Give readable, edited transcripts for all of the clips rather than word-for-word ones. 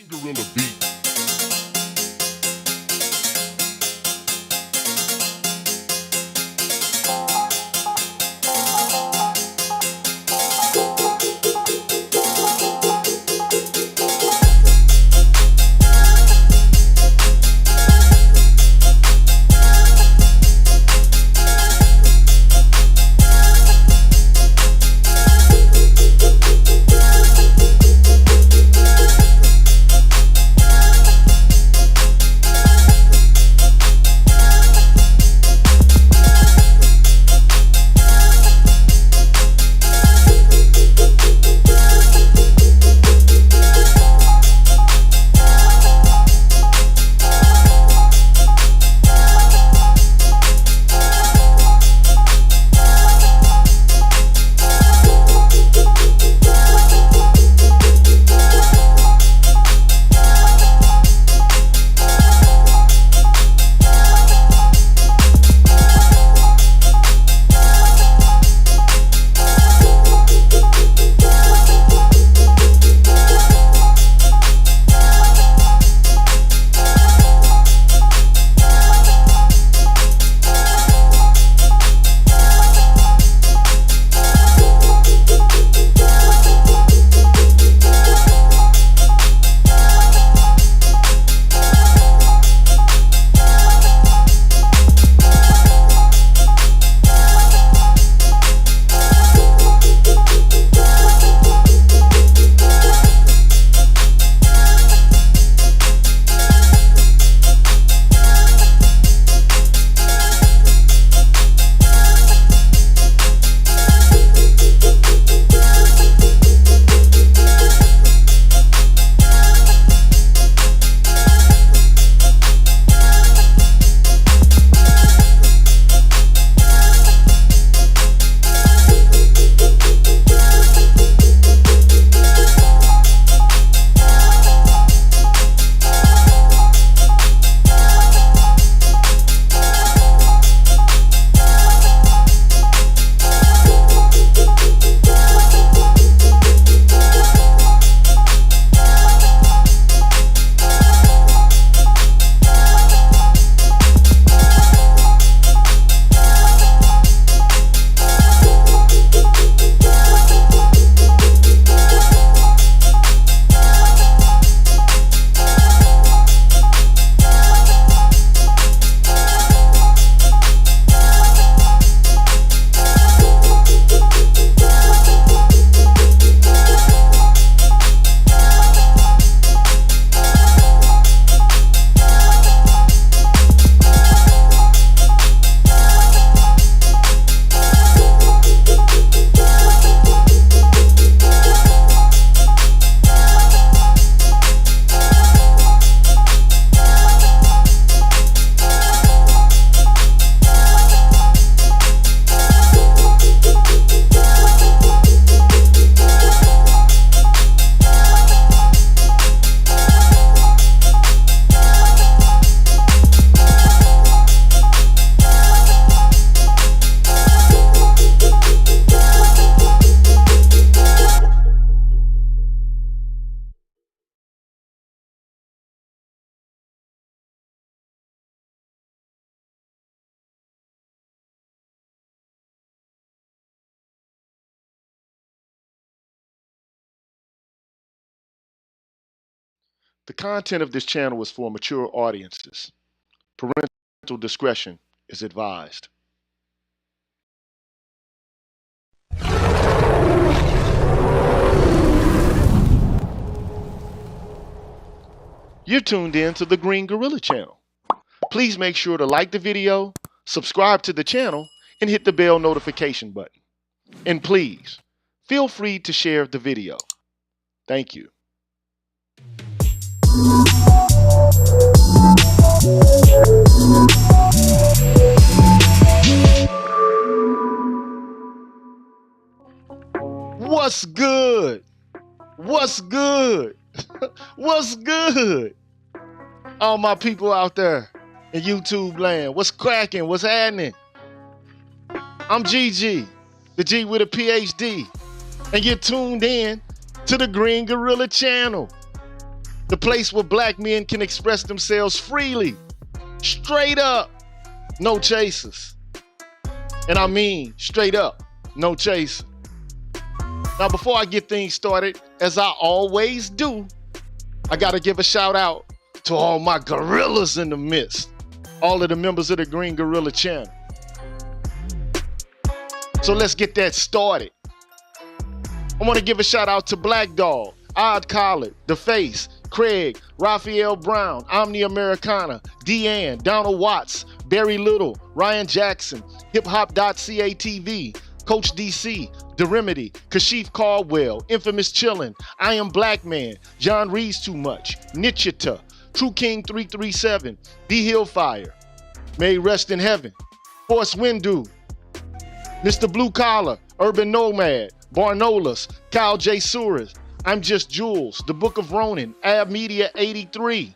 Gorilla beat. The content of this channel is for mature audiences. Parental discretion is advised. You're tuned in to the Green Gorilla channel. Please make sure to like the video, subscribe to the channel, and hit the bell notification button. And please, feel free to share the video. Thank you. What's good? What's good? What's good? All my people out there in YouTube land, what's cracking? What's happening? I'm GG, the G with a PhD, and you're tuned in to the Green Gorilla channel. The place where black men can express themselves freely, straight up, no chasers. And I mean straight up, no chaser. Now, before I get things started, as I always do, I gotta give a shout out to all my gorillas in the midst, all of the members of the Green Gorilla channel. So let's get that started. I want to give a shout out to Black Dog, Odd Collard, The Face, Craig, Raphael Brown, Omni Americana, Deanne, Donald Watts, Barry Little, Ryan Jackson, HipHop.CATV, Coach DC, The Remedy, Kashif Caldwell, Infamous Chillin', I Am Black Man, John Reads Too Much, Nichita, True King 337, B Hillfire, May Rest in Heaven, Force Windu, Mr. Blue Collar, Urban Nomad, Barnolas, Kyle J. Suarez, I'm Just Jules, The Book of Ronin, Ab Media 83,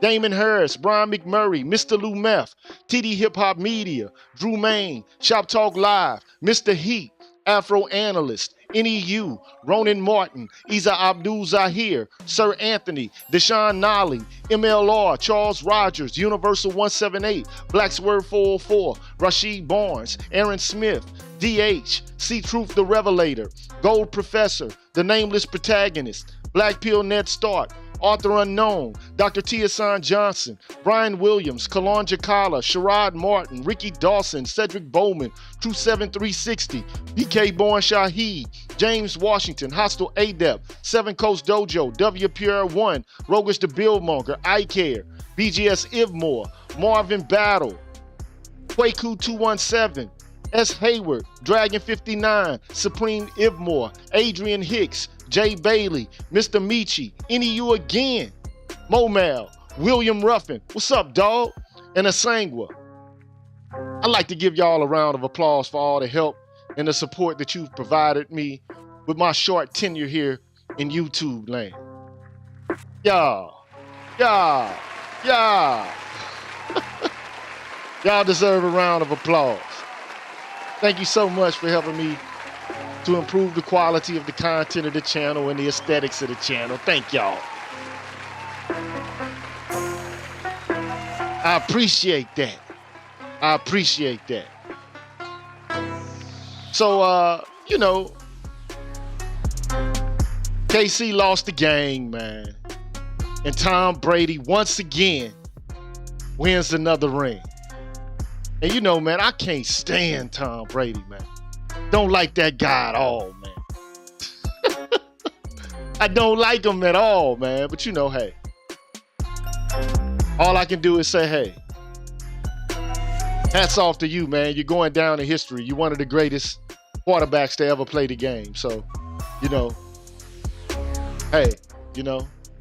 Damon Harris, Brian McMurray, Mr. Lou Meth, TD Hip Hop Media, Drew Main, Shop Talk Live, Mr. Heat, Afro Analyst, NEU, Ronan Martin, Isa Abdul Zahir, Sir Anthony, Deshaun Nolly, MLR, Charles Rogers, Universal 178, Black Swerve 404, Rashid Barnes, Aaron Smith, DH, C-Truth the Revelator, Gold Professor, The Nameless Protagonist, Black Pill Ned Stark, Arthur Unknown, Dr. Tiasan Johnson, Brian Williams, Kalon Jakala, Sherrod Martin, Ricky Dawson, Cedric Bowman, True 7360, BK Born Shaheed, James Washington, Hostile Adept, Seven Coast Dojo, W Pure One, Rogish the Billmonger, I Care, BGS Ivmore, Marvin Battle, Kwaku 217, S. Hayward, Dragon 59, Supreme Ivmore, Adrian Hicks, Jay Bailey, Mr. Michi, NEU again, Momal, William Ruffin, what's up, dog? And Asangwa. I'd like to give y'all a round of applause for all the help and the support that you've provided me with my short tenure here in YouTube land. Y'all. Y'all deserve a round of applause. Thank you so much for helping me to improve the quality of the content of the channel and the aesthetics of the channel. Thank y'all. I appreciate that. So, KC lost the game, man. And Tom Brady, once again, wins another ring. And man, I can't stand Tom Brady, man. Don't like that guy at all, man. I don't like him at all, man. But hey. All I can do is say, hey. Hats off to you, man. You're going down in history. You're one of the greatest quarterbacks to ever play the game. So, hey,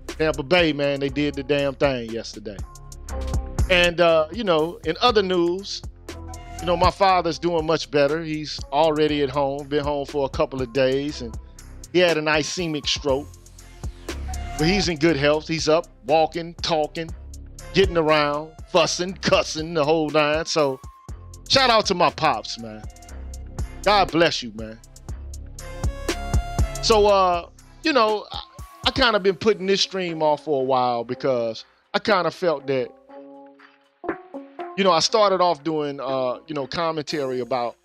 Tampa Bay, man, they did the damn thing yesterday. And, in other news, my father's doing much better. He's already at home, been home for a couple of days, and he had an ischemic stroke. But he's in good health. He's up, walking, talking, getting around, fussing, cussing, the whole nine. So shout out to my pops, man. God bless you, man. So, I kind of been putting this stream off for a while because I kind of felt that I started off doing, commentary about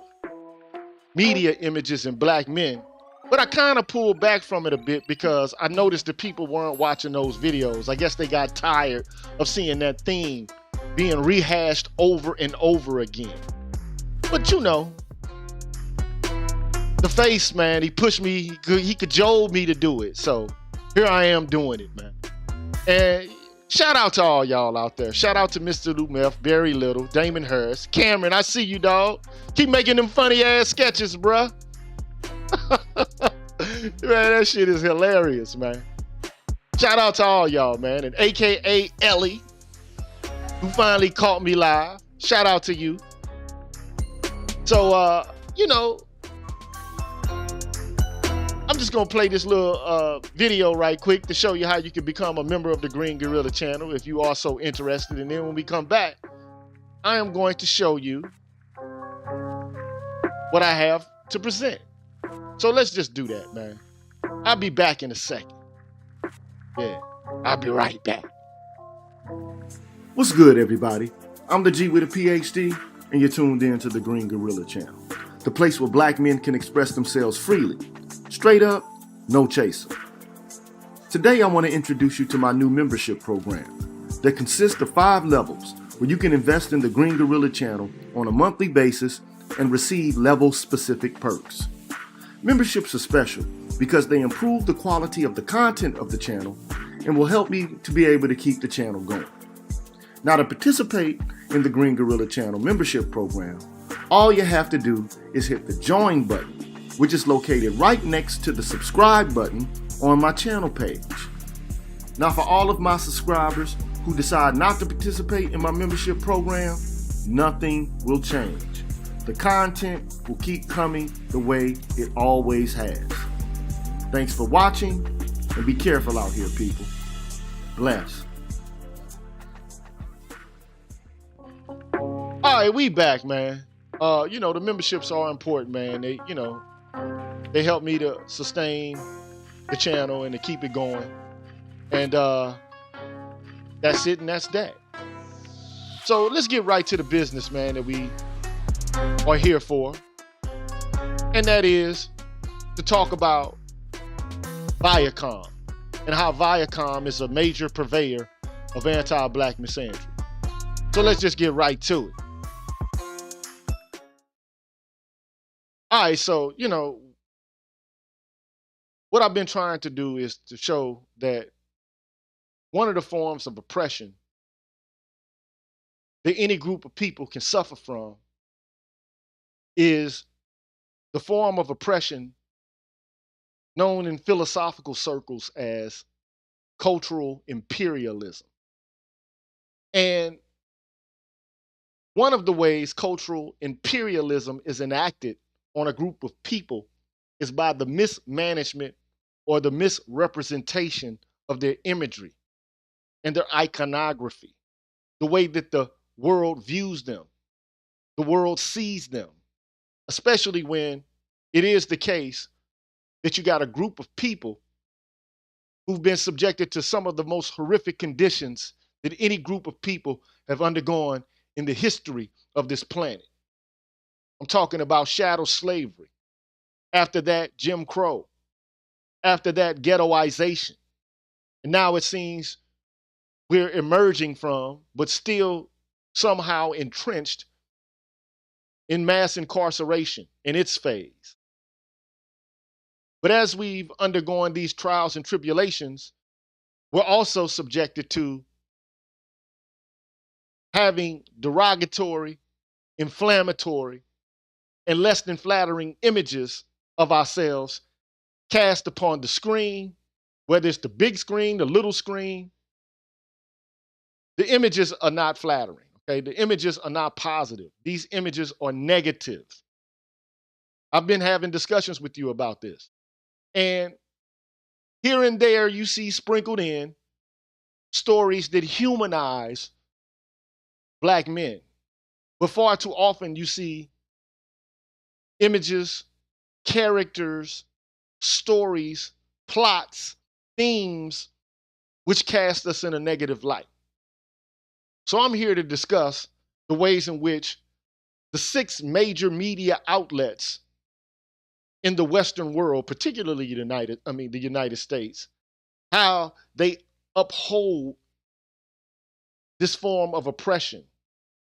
media images and black men, but I kind of pulled back from it a bit because I noticed that people weren't watching those videos. I guess they got tired of seeing that theme being rehashed over and over again. But the Face, man, he pushed me, he cajoled me to do it. So here I am doing it, man. And shout out to all y'all out there. Shout out to Mr. Lumef, Barry Little, Damon Harris, Cameron, I see you, dog. Keep making them funny ass sketches, bruh. Man, that shit is hilarious, man. Shout out to all y'all, man. And AKA Ellie, who finally caught me live. Shout out to you. So, I'm just gonna play this little video right quick to show you how you can become a member of the Green Gorilla channel if you are so interested. And then when we come back, I am going to show you what I have to present. So let's just do that, man. I'll be back in a second. Yeah, I'll be right back. What's good, everybody? I'm the G with a PhD, and you're tuned in to the Green Gorilla Channel, the place where black men can express themselves freely, straight up, no chaser. Today, I want to introduce you to my new membership program that consists of 5 levels where you can invest in the Green Gorilla Channel on a monthly basis and receive level-specific perks. Memberships are special because they improve the quality of the content of the channel and will help me to be able to keep the channel going. Now, to participate in the Green Gorilla Channel membership program, all you have to do is hit the join button, which is located right next to the subscribe button on my channel page. Now, for all of my subscribers who decide not to participate in my membership program, nothing will change. The content will keep coming the way it always has. Thanks for watching, and be careful out here, people. Bless. All right, we back, man. The memberships are important, man. They help me to sustain the channel and to keep it going. And that's it, and that's that. So let's get right to the business, man, that we are here for. And that is to talk about Viacom and how Viacom is a major purveyor of anti-black misandry. So let's just get right to it. All right, so, what I've been trying to do is to show that one of the forms of oppression that any group of people can suffer from is the form of oppression known in philosophical circles as cultural imperialism. And one of the ways cultural imperialism is enacted on a group of people is by the mismanagement or the misrepresentation of their imagery and their iconography, the way that the world views them, the world sees them, especially when it is the case that you got a group of people who've been subjected to some of the most horrific conditions that any group of people have undergone in the history of this planet. I'm talking about chattel slavery. After that, Jim Crow. After that, ghettoization. And now it seems we're emerging from, but still somehow entrenched in mass incarceration in its phase. But as we've undergone these trials and tribulations, we're also subjected to having derogatory, inflammatory, and less than flattering images of ourselves cast upon the screen, whether it's the big screen, the little screen. The images are not flattering, okay? The images are not positive. These images are negative. I've been having discussions with you about this. And here and there, you see sprinkled in stories that humanize black men. But far too often, you see images, characters, stories, plots, themes, which cast us in a negative light. So I'm here to discuss the ways in which the 6 major media outlets in the Western world, particularly the United States, how they uphold this form of oppression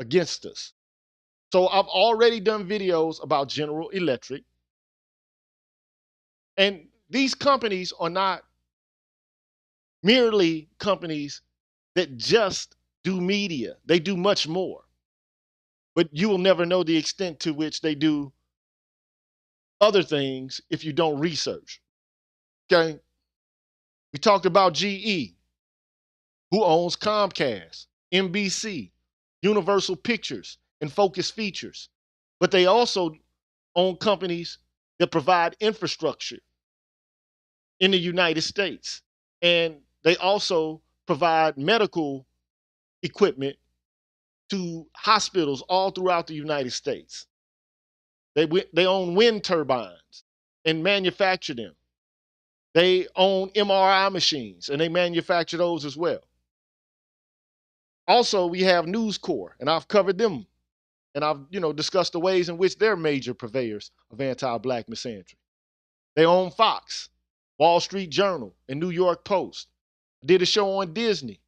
against us. So I've already done videos about General Electric. And these companies are not merely companies that just do media. They do much more. But you will never know the extent to which they do other things if you don't research. Okay? We talked about GE, who owns Comcast, NBC, Universal Pictures, and Focus Features. But they also own companies that provide infrastructure in the United States. And they also provide medical equipment to hospitals all throughout the United States. They own wind turbines and manufacture them. They own MRI machines and they manufacture those as well. Also, we have News Corp, and I've covered them, and I've discussed the ways in which they're major purveyors of anti-black misandry. They own Fox, Wall Street Journal, and New York Post. Did a show on Disney.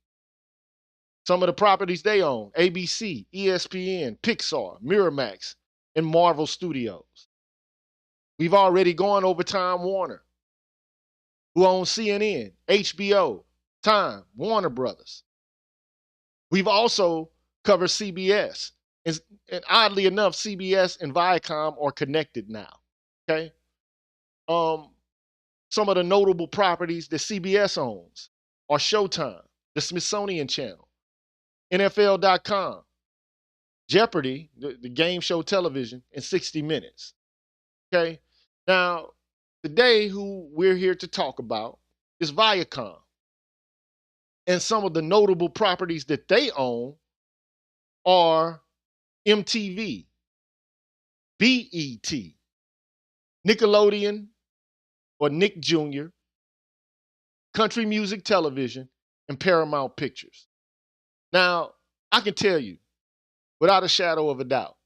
Some of the properties they own: ABC, ESPN, Pixar, Miramax, and Marvel Studios. We've already gone over Time Warner, who owns CNN, HBO, Time, Warner Brothers. We've also covered CBS. And oddly enough, CBS and Viacom are connected now. Okay. Some of the notable properties that CBS owns are Showtime, the Smithsonian Channel, NFL.com, Jeopardy, the game show television, and 60 Minutes. Okay. Now, today, who we're here to talk about is Viacom. And some of the notable properties that they own are MTV, BET, Nickelodeon or Nick Jr., Country Music Television, and Paramount Pictures. Now, I can tell you, without a shadow of a doubt,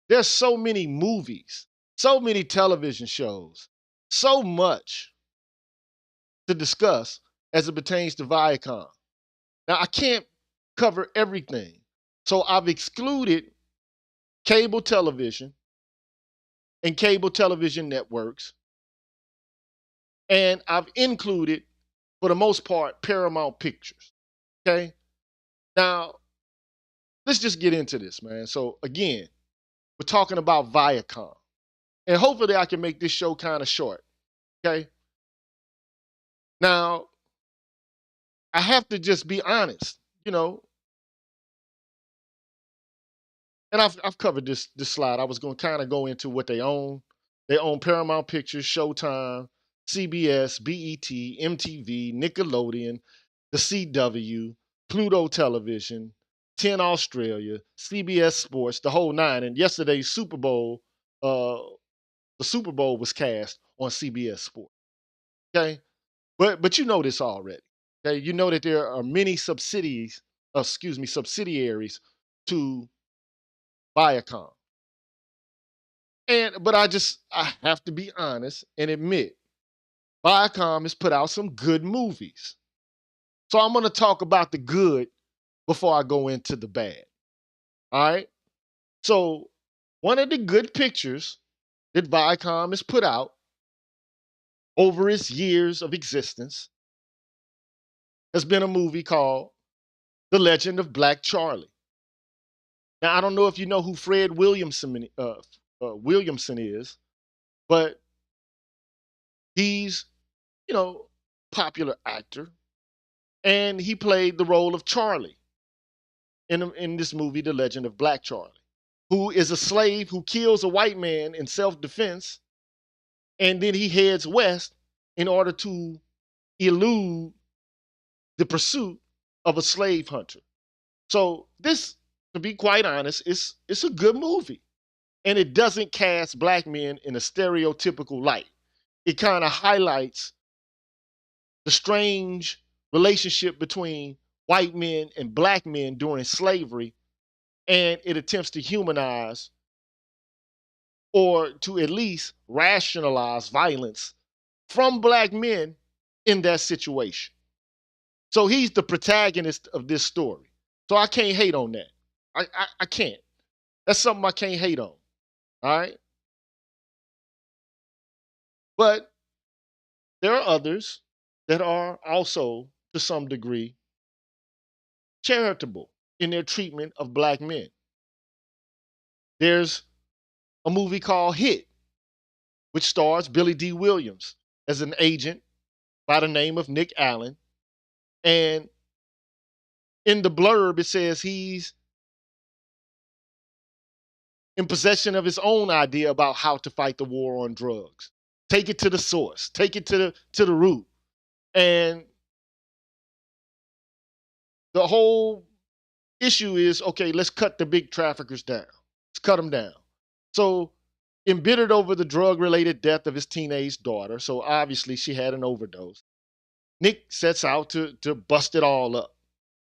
there's so many movies, so many television shows, so much to discuss as it pertains to Viacom. Now, I can't cover everything, so I've excluded cable television and cable television networks, and I've included, for the most part, Paramount Pictures. Okay? Now, let's just get into this, man. So, again, we're talking about Viacom. And hopefully I can make this show kind of short. Okay? Now, I have to just be honest, and I've covered this slide. I was going to kind of go into what they own. They own Paramount Pictures, Showtime, CBS, BET, MTV, Nickelodeon, the CW, Pluto Television, 10 Australia, CBS Sports, the whole nine. And yesterday's Super Bowl, the Super Bowl was cast on CBS Sports. Okay, but you know this already. Okay, you know that there are many subsidiaries to Viacom. But I have to be honest and admit, Viacom has put out some good movies. So I'm going to talk about the good before I go into the bad. All right. So one of the good pictures that Viacom has put out over its years of existence has been a movie called The Legend of Black Charlie. Now, I don't know if you know who Fred Williamson is, but he's, popular actor, and he played the role of Charlie in this movie, The Legend of Black Charlie, who is a slave who kills a white man in self-defense, and then he heads west in order to elude the pursuit of a slave hunter. So this, to be quite honest, it's a good movie. And it doesn't cast black men in a stereotypical light. It kind of highlights the strange relationship between white men and black men during slavery, and it attempts to humanize or to at least rationalize violence from black men in that situation. So he's the protagonist of this story. So I can't hate on that. I can't. That's something I can't hate on. All right. But there are others that are also, to some degree, charitable in their treatment of black men. There's a movie called Hit, which stars Billy D. Williams as an agent by the name of Nick Allen. And in the blurb, it says he's in possession of his own idea about how to fight the war on drugs. Take it to the source, take it to the root. And the whole issue is, okay, let's cut the big traffickers down. Let's cut them down. So Embittered over the drug-related death of his teenage daughter, so obviously she had an overdose, Nick sets out to bust it all up.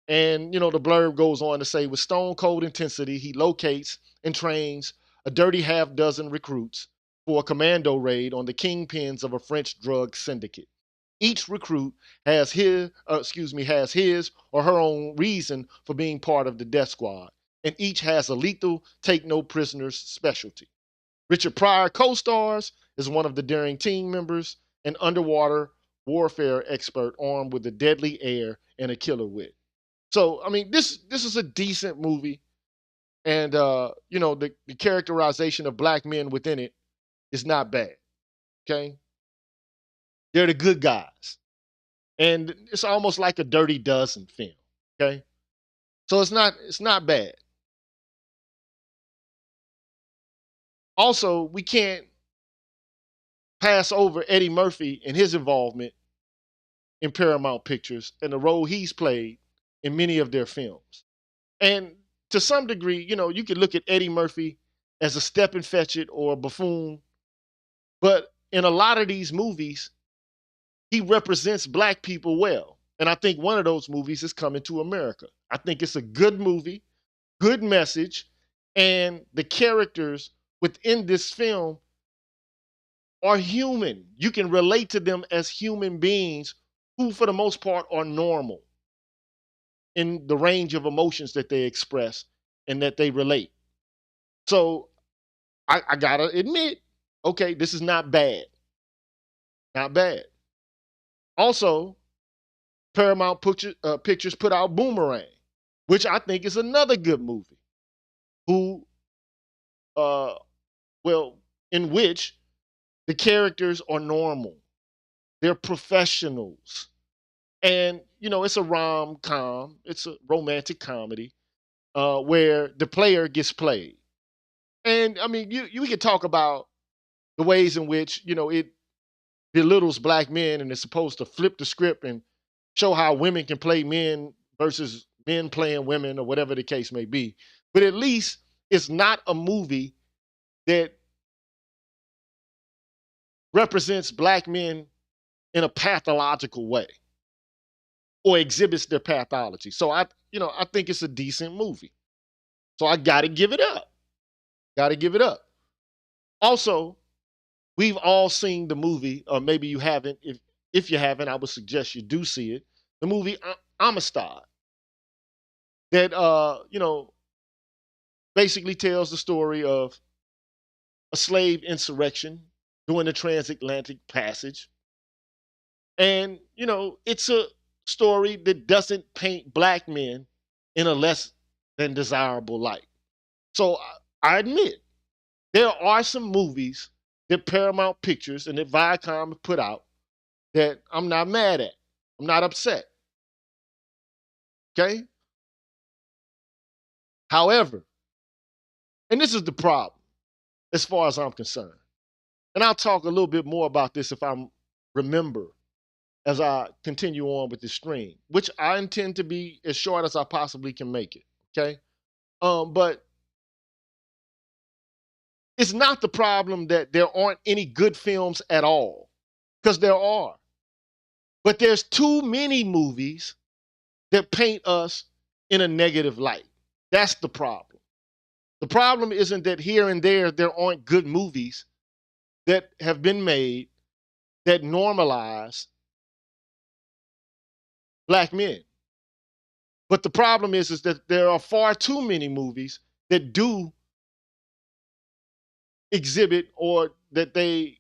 And, the blurb goes on to say, with stone cold intensity, he locates and trains a dirty half dozen recruits for a commando raid on the kingpins of a French drug syndicate. Each recruit has his or her own reason for being part of the death squad, and each has a lethal take no prisoners specialty. Richard Pryor co-stars as one of the daring team members, an underwater warfare expert armed with a deadly air and a killer wit. So, I mean, this is a decent movie, and the characterization of black men within it is not bad. Okay, they're the good guys, and it's almost like a Dirty Dozen film. Okay, so it's not bad. Also, we can't pass over Eddie Murphy and his involvement in Paramount Pictures and the role he's played in many of their films. And to some degree, you could look at Eddie Murphy as a step and fetch it or a buffoon, but in a lot of these movies, he represents black people well. And I think one of those movies is Coming to America. I think it's a good movie, good message, and the characters within this film are human. You can relate to them as human beings who, for the most part, are normal in the range of emotions that they express and that they relate. So I gotta admit, okay, this is not bad. Not bad. Also, Paramount Pictures put out Boomerang, which I think is another good movie. Who, uh, well, in which the characters are normal, they're professionals, and it's a rom com, it's a romantic comedy where the player gets played. And I mean, you can talk about the ways in which it belittles black men and is supposed to flip the script and show how women can play men versus men playing women or whatever the case may be. But at least it's not a movie that represents black men in a pathological way or exhibits their pathology. So I think it's a decent movie. So I got to give it up. Got to give it up. Also, we've all seen the movie, or maybe you haven't. If you haven't, I would suggest you do see it. The movie Amistad, that basically tells the story of a slave insurrection during the transatlantic passage, and it's a story that doesn't paint black men in a less than desirable light. So I admit there are some movies that Paramount Pictures and that Viacom put out that I'm not mad at. I'm not upset. Okay? However, and this is the problem as far as I'm concerned, and I'll talk a little bit more about this if I remember as I continue on with this stream, which I intend to be as short as I possibly can make it. Okay? But it's not the problem that there aren't any good films at all, because there are. But there's too many movies that paint us in a negative light. That's the problem. The problem isn't that here and there aren't good movies that have been made that normalize black men. But the problem is that there are far too many movies that do exhibit or that they,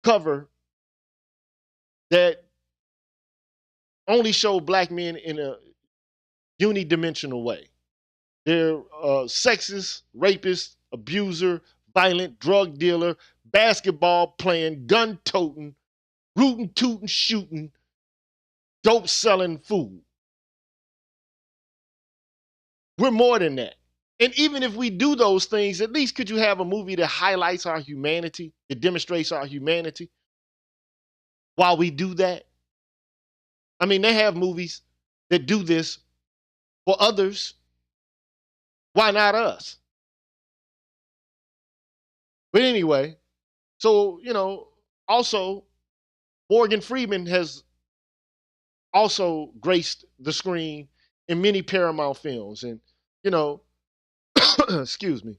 cover that only show black men in a unidimensional way. They're sexist, rapist, abuser, violent, drug dealer, basketball playing, gun toting, rootin' tootin' shooting, dope selling fool. We're more than that. And even if we do those things, at least could you have a movie that highlights our humanity, that demonstrates our humanity while we do that? I mean, they have movies that do this for others. Why not us? But anyway, so, also Morgan Freeman has also graced the screen in many Paramount films. And, you know, excuse me,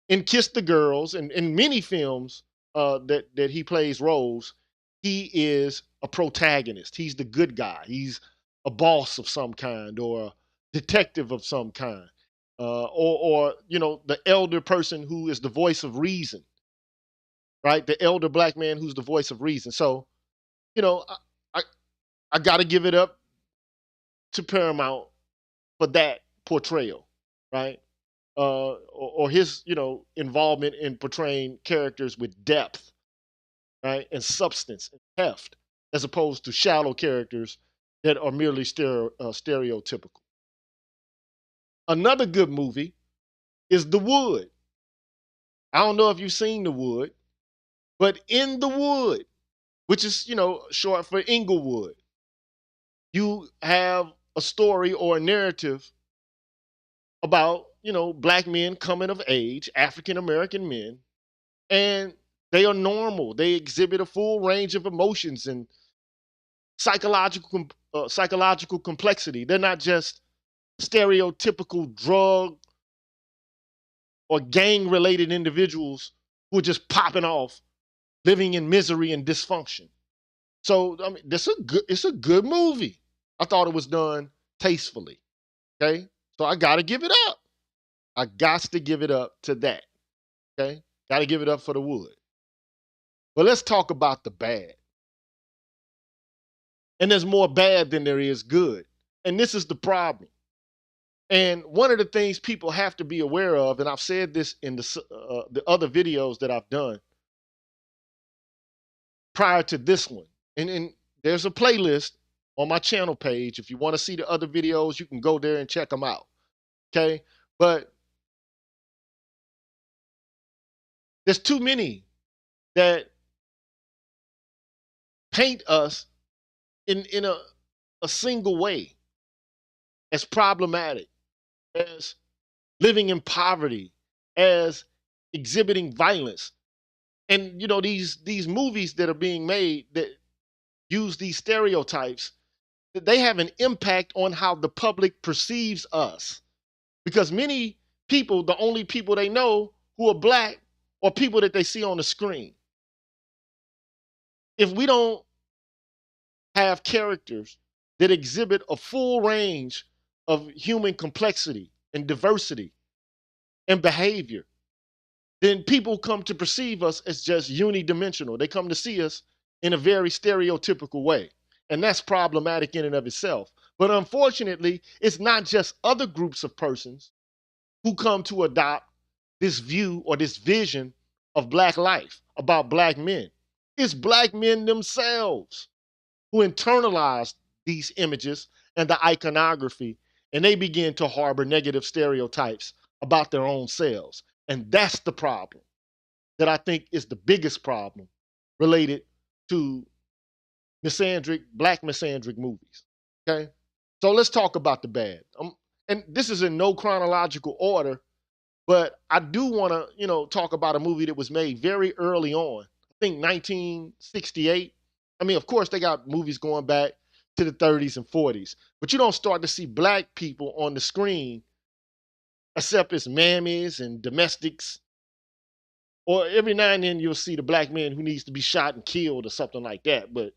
in Kiss the Girls and in many films that he plays roles, he is a protagonist. He's the good guy. He's a boss of some kind or a detective of some kind. Or the elder person who is the voice of reason, right? The elder black man who's the voice of reason. So, you know, I, I, I got to give it up to Paramount for that portrayal, right? Or his, involvement in portraying characters with depth, right, and substance and heft, as opposed to shallow characters that are merely stereotypical. Another good movie is The Wood. I don't know if you've seen The Wood, but in The Wood, which is short for Inglewood, you have a story or a narrative about black men coming of age, African American men, and they are normal. They exhibit a full range of emotions and psychological complexity. They're not just stereotypical drug or gang related individuals who are just popping off, living in misery and dysfunction. So I mean, it's a good movie. I thought it was done tastefully. Okay, so I got to give it up. I got to give it up to that. Okay, got to give it up for The Wood. But let's talk about the bad. And there's more bad than there is good. And this is the problem. And one of the things people have to be aware of, and I've said this in the other videos that I've done prior to this one, and there's a playlist on my channel page. If you want to see the other videos, you can go there and check them out. Okay, but there's too many that paint us in a single way as problematic, as living in poverty, as exhibiting violence. And these movies that are being made that use these stereotypes, they have an impact on how the public perceives us. Because many people, the only people they know who are black are people that they see on the screen. If we don't have characters that exhibit a full range of human complexity and diversity and behavior, then people come to perceive us as just unidimensional. They come to see us in a very stereotypical way. And that's problematic in and of itself. But unfortunately, it's not just other groups of persons who come to adopt this view or this vision of black life, about black men. It's black men themselves who internalize these images and the iconography, and they begin to harbor negative stereotypes about their own selves. And that's the problem that I think is the biggest problem related to black misandric movies. Okay? So let's talk about the bad. And this is in no chronological order, but I do want to, talk about a movie that was made very early on. I think 1968. I mean, of course, they got movies going back to the 30s and 40s, but you don't start to see black people on the screen except as mammies and domestics. Or every now and then you'll see the black man who needs to be shot and killed or something like that. But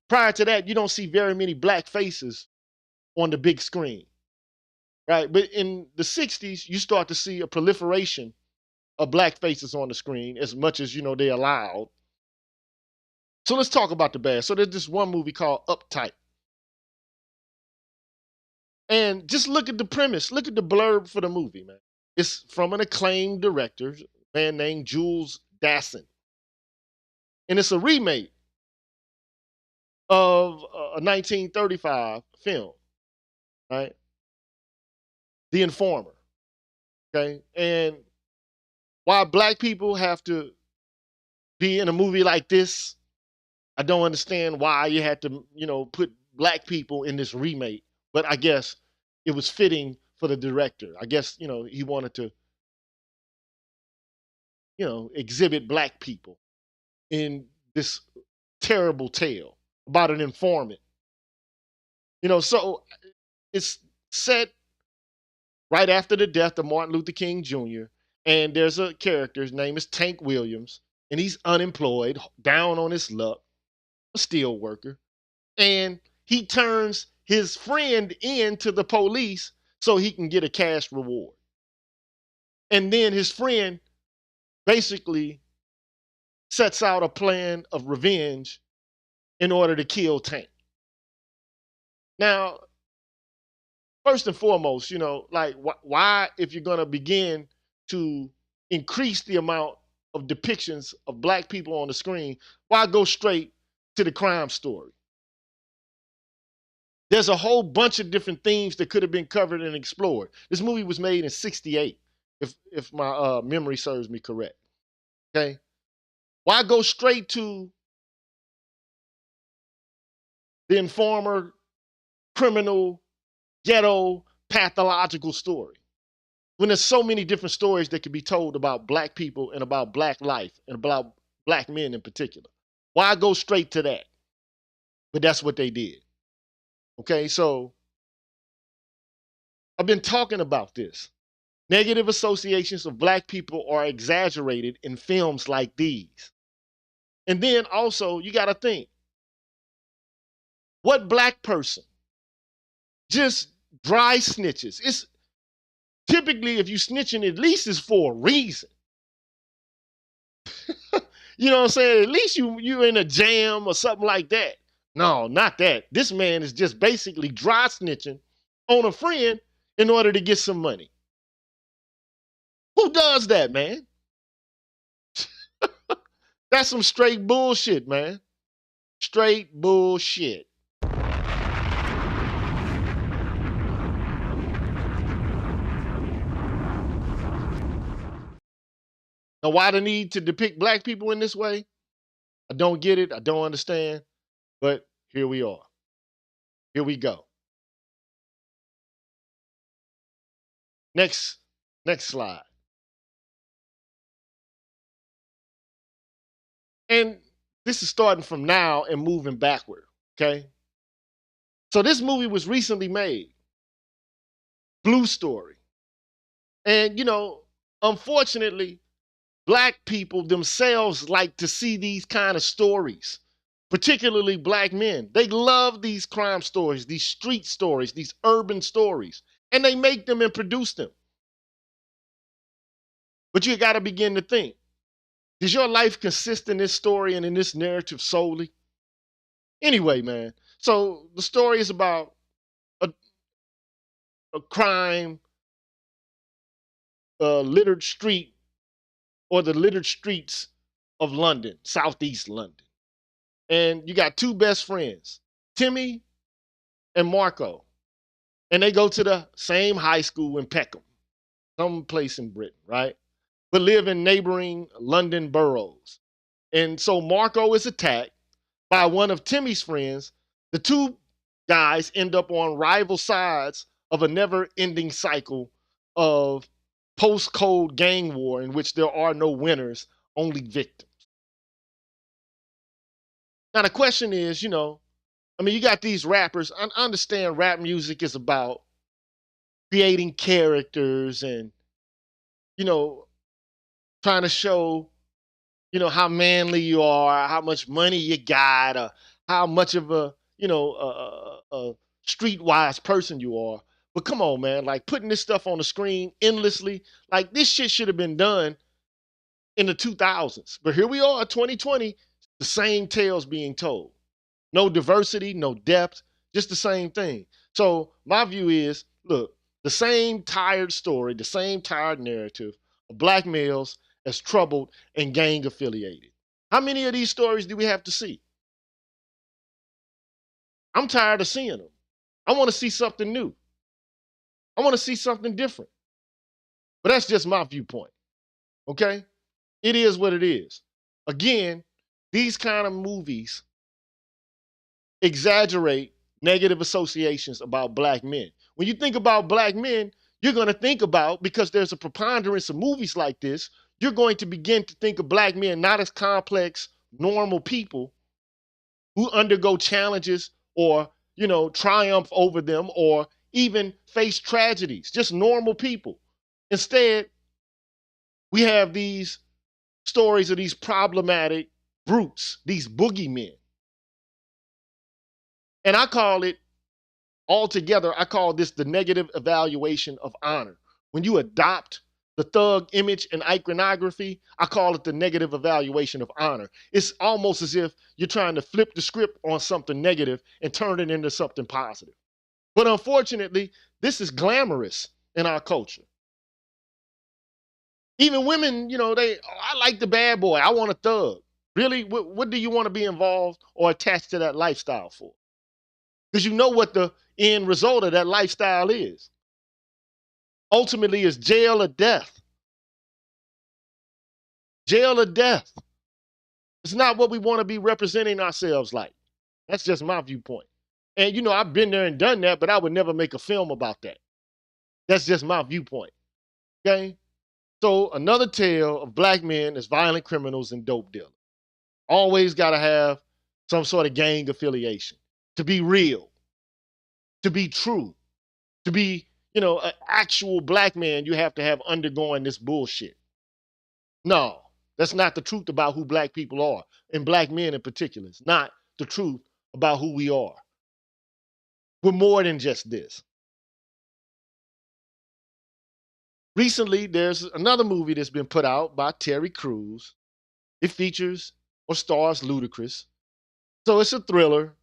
prior to that, you don't see very many black faces on the big screen, right? But in the 60s, you start to see a proliferation of black faces on the screen as much as they allowed. So let's talk about the bad. So there's this one movie called Uptight. And just look at the premise. Look at the blurb for the movie, man. It's from an acclaimed director, a man named Jules Dassin. And it's a remake of a 1935 film, right? The Informer. Okay. And why black people have to be in a movie like this, I don't understand why you had to, put black people in this remake. But I guess it was fitting for the director. I guess, he wanted to exhibit black people in this terrible tale about an informant. So it's set right after the death of Martin Luther King Jr. And there's a character, his name is Tank Williams, and he's unemployed, down on his luck, a steel worker. And he turns his friend in to the police so he can get a cash reward. And then his friend basically sets out a plan of revenge in order to kill Tank. Now, first and foremost, like why, if you're going to begin to increase the amount of depictions of black people on the screen, why go straight to the crime story? There's a whole bunch of different themes that could have been covered and explored. This movie was made in '68, if my memory serves me correct. Okay, why go straight to the informer, criminal, ghetto, pathological story when there's so many different stories that could be told about black people and about black life and about black men in particular? Why go straight to that? But that's what they did. Okay, so I've been talking about this. Negative associations of black people are exaggerated in films like these. And then also, you got to think, what black person just dry snitches? It's typically, if you snitching, at least it's for a reason. You know what I'm saying? At least you're in a jam or something like that. No, not that. This man is just basically dry snitching on a friend in order to get some money. Who does that, man? That's some straight bullshit, man. Straight bullshit. Now, why the need to depict black people in this way? I don't get it. I don't understand. But here we are. Here we go. Next slide. And this is starting from now and moving backward, okay? So this movie was recently made. Blue Story. And, unfortunately, black people themselves like to see these kind of stories, particularly black men. They love these crime stories, these street stories, these urban stories, and they make them and produce them. But you got to begin to think, does your life consist in this story and in this narrative solely? Anyway, man, so the story is about a crime, littered street, or the littered streets of London, Southeast London. And you got two best friends, Timmy and Marco. And they go to the same high school in Peckham, some place in Britain, right? But live in neighboring London boroughs. And so Marco is attacked by one of Timmy's friends. The two guys end up on rival sides of a never-ending cycle of post-code gang war in which there are no winners, only victims. Now, the question is, you got these rappers. I understand rap music is about creating characters and, trying to show, how manly you are, how much money you got, or how much of a streetwise person you are. But come on, man, like putting this stuff on the screen endlessly, like this shit should have been done in the 2000s. But here we are, 2020, the same tales being told. No diversity, no depth, just the same thing. So my view is, look, the same tired story, the same tired narrative of black males as troubled and gang affiliated. How many of these stories do we have to see? I'm tired of seeing them. I want to see something new. I want to see something different. But that's just my viewpoint. Okay? It is what it is. Again, these kind of movies exaggerate negative associations about black men. When you think about black men, you're going to think about, because there's a preponderance of movies like this, you're going to begin to think of black men not as complex, normal people who undergo challenges or, triumph over them or even face tragedies, just normal people. Instead, we have these stories of these problematic brutes, these boogeymen. And I call this the negative evaluation of honor. When you adopt the thug image and iconography, I call it the negative evaluation of honor. It's almost as if you're trying to flip the script on something negative and turn it into something positive. But unfortunately, this is glamorous in our culture. Even women, I like the bad boy. I want a thug. Really? What do you want to be involved or attached to that lifestyle for? Because you know what the end result of that lifestyle is. Ultimately, it's jail or death. Jail or death. It's not what we want to be representing ourselves like. That's just my viewpoint. And, I've been there and done that, but I would never make a film about that. That's just my viewpoint. Okay? So another tale of black men as violent criminals and dope dealers. Always got to have some sort of gang affiliation to be real, to be true, to be, an actual black man. You have to have undergoing this bullshit. No, that's not the truth about who black people are, and black men in particular. It's not the truth about who we are. We're more than just this. Recently, there's another movie that's been put out by Terry Crews. It features or stars Ludacris. So it's a thriller,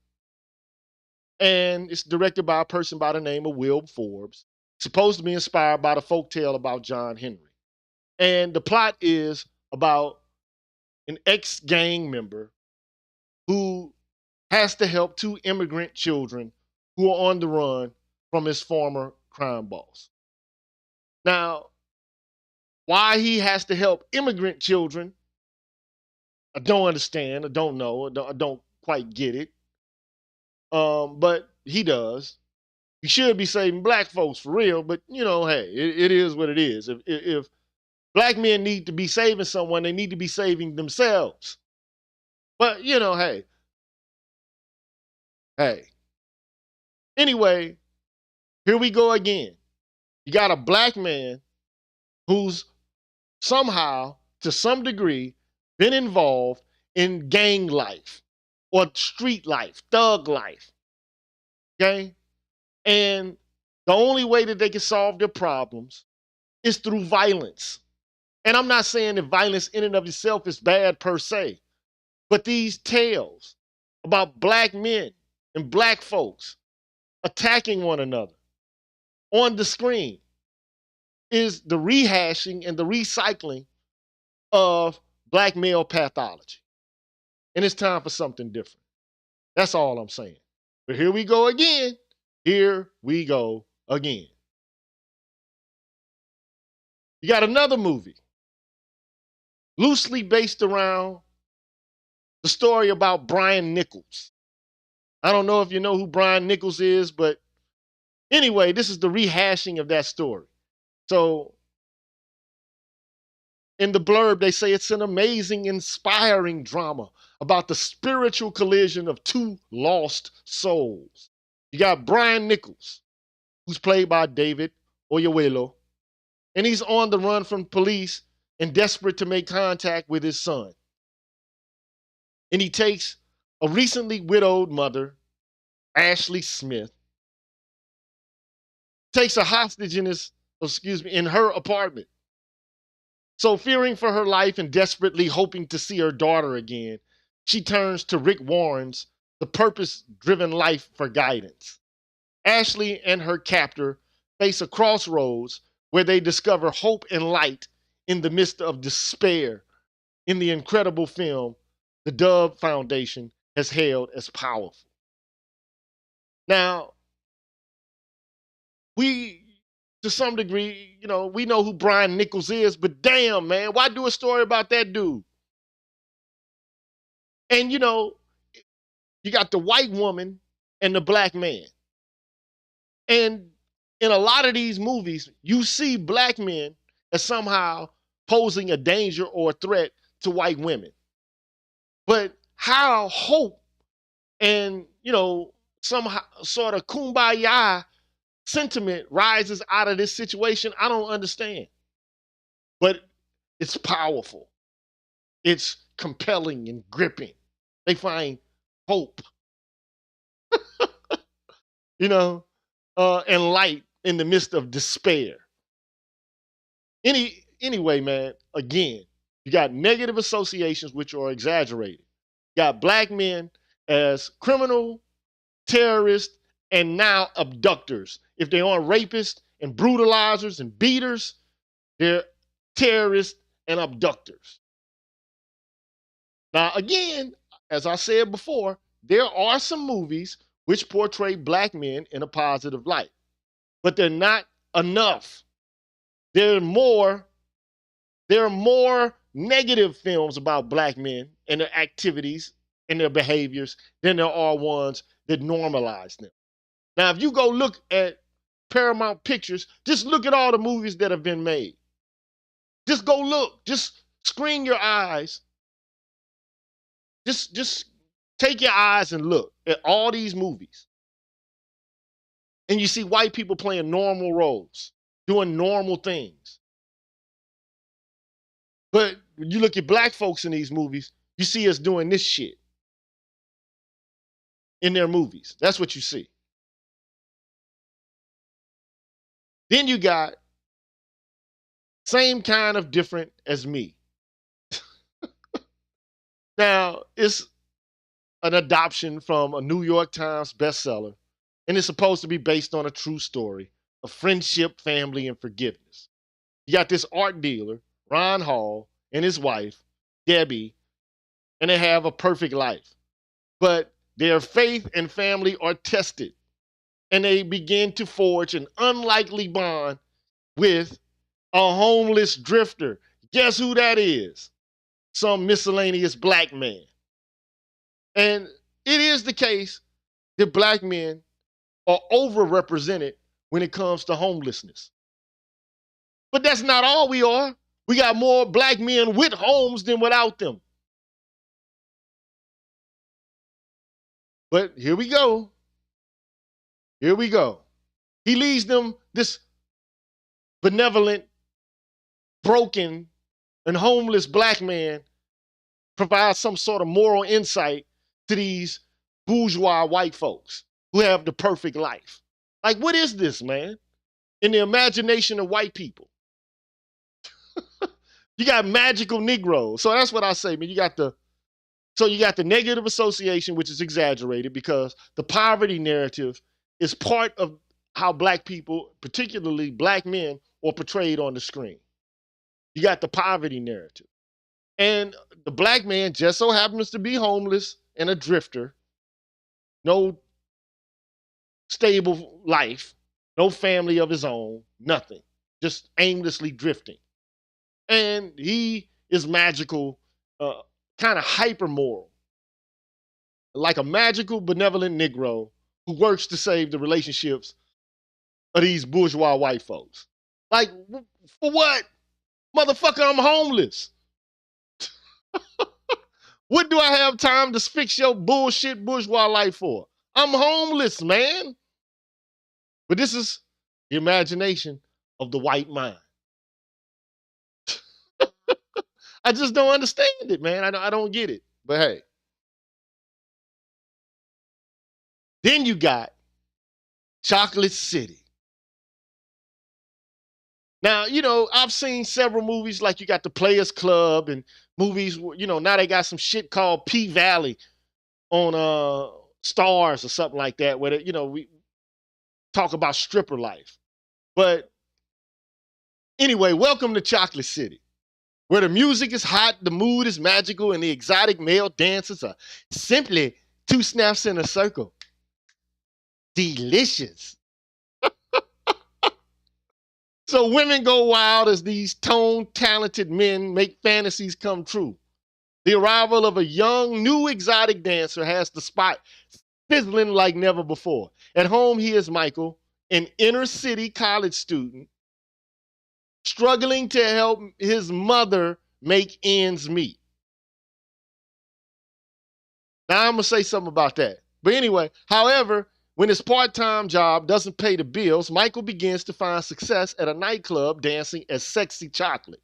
and it's directed by a person by the name of Will Forbes. Supposed to be inspired by the folktale about John Henry. And the plot is about an ex-gang member who has to help two immigrant children who are on the run from his former crime boss. Now, why he has to help immigrant children, I don't understand. I don't know. I don't quite get it. But he does. He should be saving black folks for real, but hey, it is what it is. If black men need to be saving someone, they need to be saving themselves. But hey. Anyway, here we go again. You got a black man who's somehow, to some degree, been involved in gang life or street life, thug life. Okay? And the only way that they can solve their problems is through violence. And I'm not saying that violence in and of itself is bad per se, but these tales about black men and black folks attacking one another on the screen is the rehashing and the recycling of black male pathology. And it's time for something different. That's all I'm saying. But here we go again. Here we go again. You got another movie loosely based around the story about Brian Nichols. I don't know if you know who Brian Nichols is, but anyway, this is the rehashing of that story. So in the blurb, they say it's an amazing, inspiring drama about the spiritual collision of two lost souls. You got Brian Nichols, who's played by David Oyelowo, and he's on the run from police and desperate to make contact with his son. And he takes a recently widowed mother, Ashley Smith, takes a hostage in her apartment. So fearing for her life and desperately hoping to see her daughter again, she turns to Rick Warren's The Purpose-Driven Life for guidance. Ashley and her captor face a crossroads where they discover hope and light in the midst of despair in the incredible film the Dove Foundation has hailed as powerful. Now, to some degree, we know who Brian Nichols is, but damn, man, why do a story about that dude? And, you got the white woman and the black man. And in a lot of these movies, you see black men as somehow posing a danger or a threat to white women. But how hope and, some sort of kumbaya sentiment rises out of this situation, I don't understand. But it's powerful. It's compelling and gripping. They find hope, and light in the midst of despair. Anyway, man, again, you got negative associations which are exaggerated. You got black men as criminal, terrorists, and now abductors. If they aren't rapists and brutalizers and beaters, they're terrorists and abductors. Now, again, as I said before, there are some movies which portray black men in a positive light, but they're not enough. There are more negative films about black men and their activities and their behaviors than there are ones that normalize them. Now, if you go look at Paramount Pictures, just look at all the movies that have been made. Just go look. Just screen your eyes. Just take your eyes and look at all these movies. And you see white people playing normal roles, doing normal things. But when you look at black folks in these movies, you see us doing this shit in their movies. That's what you see. Then you got same kind of different as me. Now, it's an adoption from a New York Times bestseller, and it's supposed to be based on a true story of friendship, family, and forgiveness. You got this art dealer, Ron Hall, and his wife, Debbie, and they have a perfect life. But their faith and family are tested, and they begin to forge an unlikely bond with a homeless drifter. Guess who that is? Some miscellaneous black man. And it is the case that black men are overrepresented when it comes to homelessness. But that's not all we are. We got more black men with homes than without them. But here we go. Here we go. He leaves them this benevolent, broken, and homeless black man provides some sort of moral insight to these bourgeois white folks who have the perfect life. Like, what is this, man? In the imagination of white people. You got magical Negroes. So that's what I say, man. You got the negative association, which is exaggerated because the poverty narrative is part of how black people, particularly black men, are portrayed on the screen. You got the poverty narrative. And the black man just so happens to be homeless and a drifter, no stable life, no family of his own, nothing, just aimlessly drifting. And he is magical, kind of hyper moral, like a magical, benevolent Negro who works to save the relationships of these bourgeois white folks. Like, for what? Motherfucker, I'm homeless. What do I have time to fix your bullshit bourgeois life for? I'm homeless, man. But this is the imagination of the white mind. I just don't understand it, man. I don't get it. But hey. Then you got Chocolate City. Now, I've seen several movies like you got The Players Club and movies, now they got some shit called P-Valley on Stars or something like that where, we talk about stripper life. But anyway, welcome to Chocolate City, where the music is hot, the mood is magical, and the exotic male dancers are simply two snaps in a circle. Delicious. So women go wild as these tone-talented men make fantasies come true. The arrival of a young, new exotic dancer has the spot sizzling like never before. At home, he is Michael, an inner-city college student struggling to help his mother make ends meet. Now I'm going to say something about that. But anyway, however, when his part-time job doesn't pay the bills, Michael begins to find success at a nightclub dancing as Sexy Chocolate.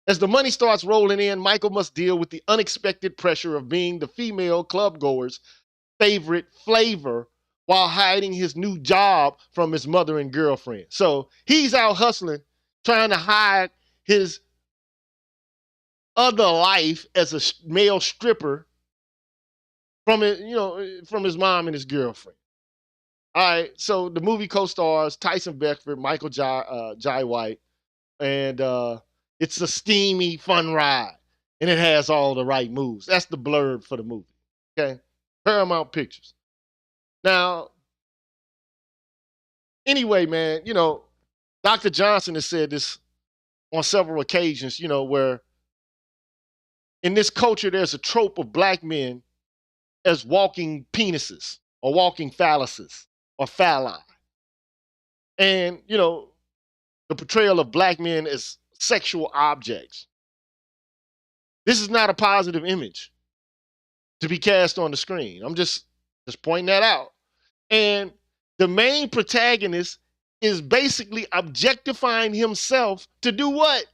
As the money starts rolling in, Michael must deal with the unexpected pressure of being the female clubgoer's favorite flavor while hiding his new job from his mother and girlfriend. So he's out hustling, trying to hide his other life as a male stripper from it, from his mom and his girlfriend. All right, so the movie co-stars Tyson Beckford, Michael Jai White, and it's a steamy, fun ride, and it has all the right moves. That's the blurb for the movie. Okay, Paramount Pictures. Now, anyway, man, Dr. Johnson has said this on several occasions, where in this culture there's a trope of black men as walking penises or walking phalluses or phalli. And, the portrayal of black men as sexual objects. This is not a positive image to be cast on the screen. I'm just pointing that out. And the main protagonist is basically objectifying himself to do what?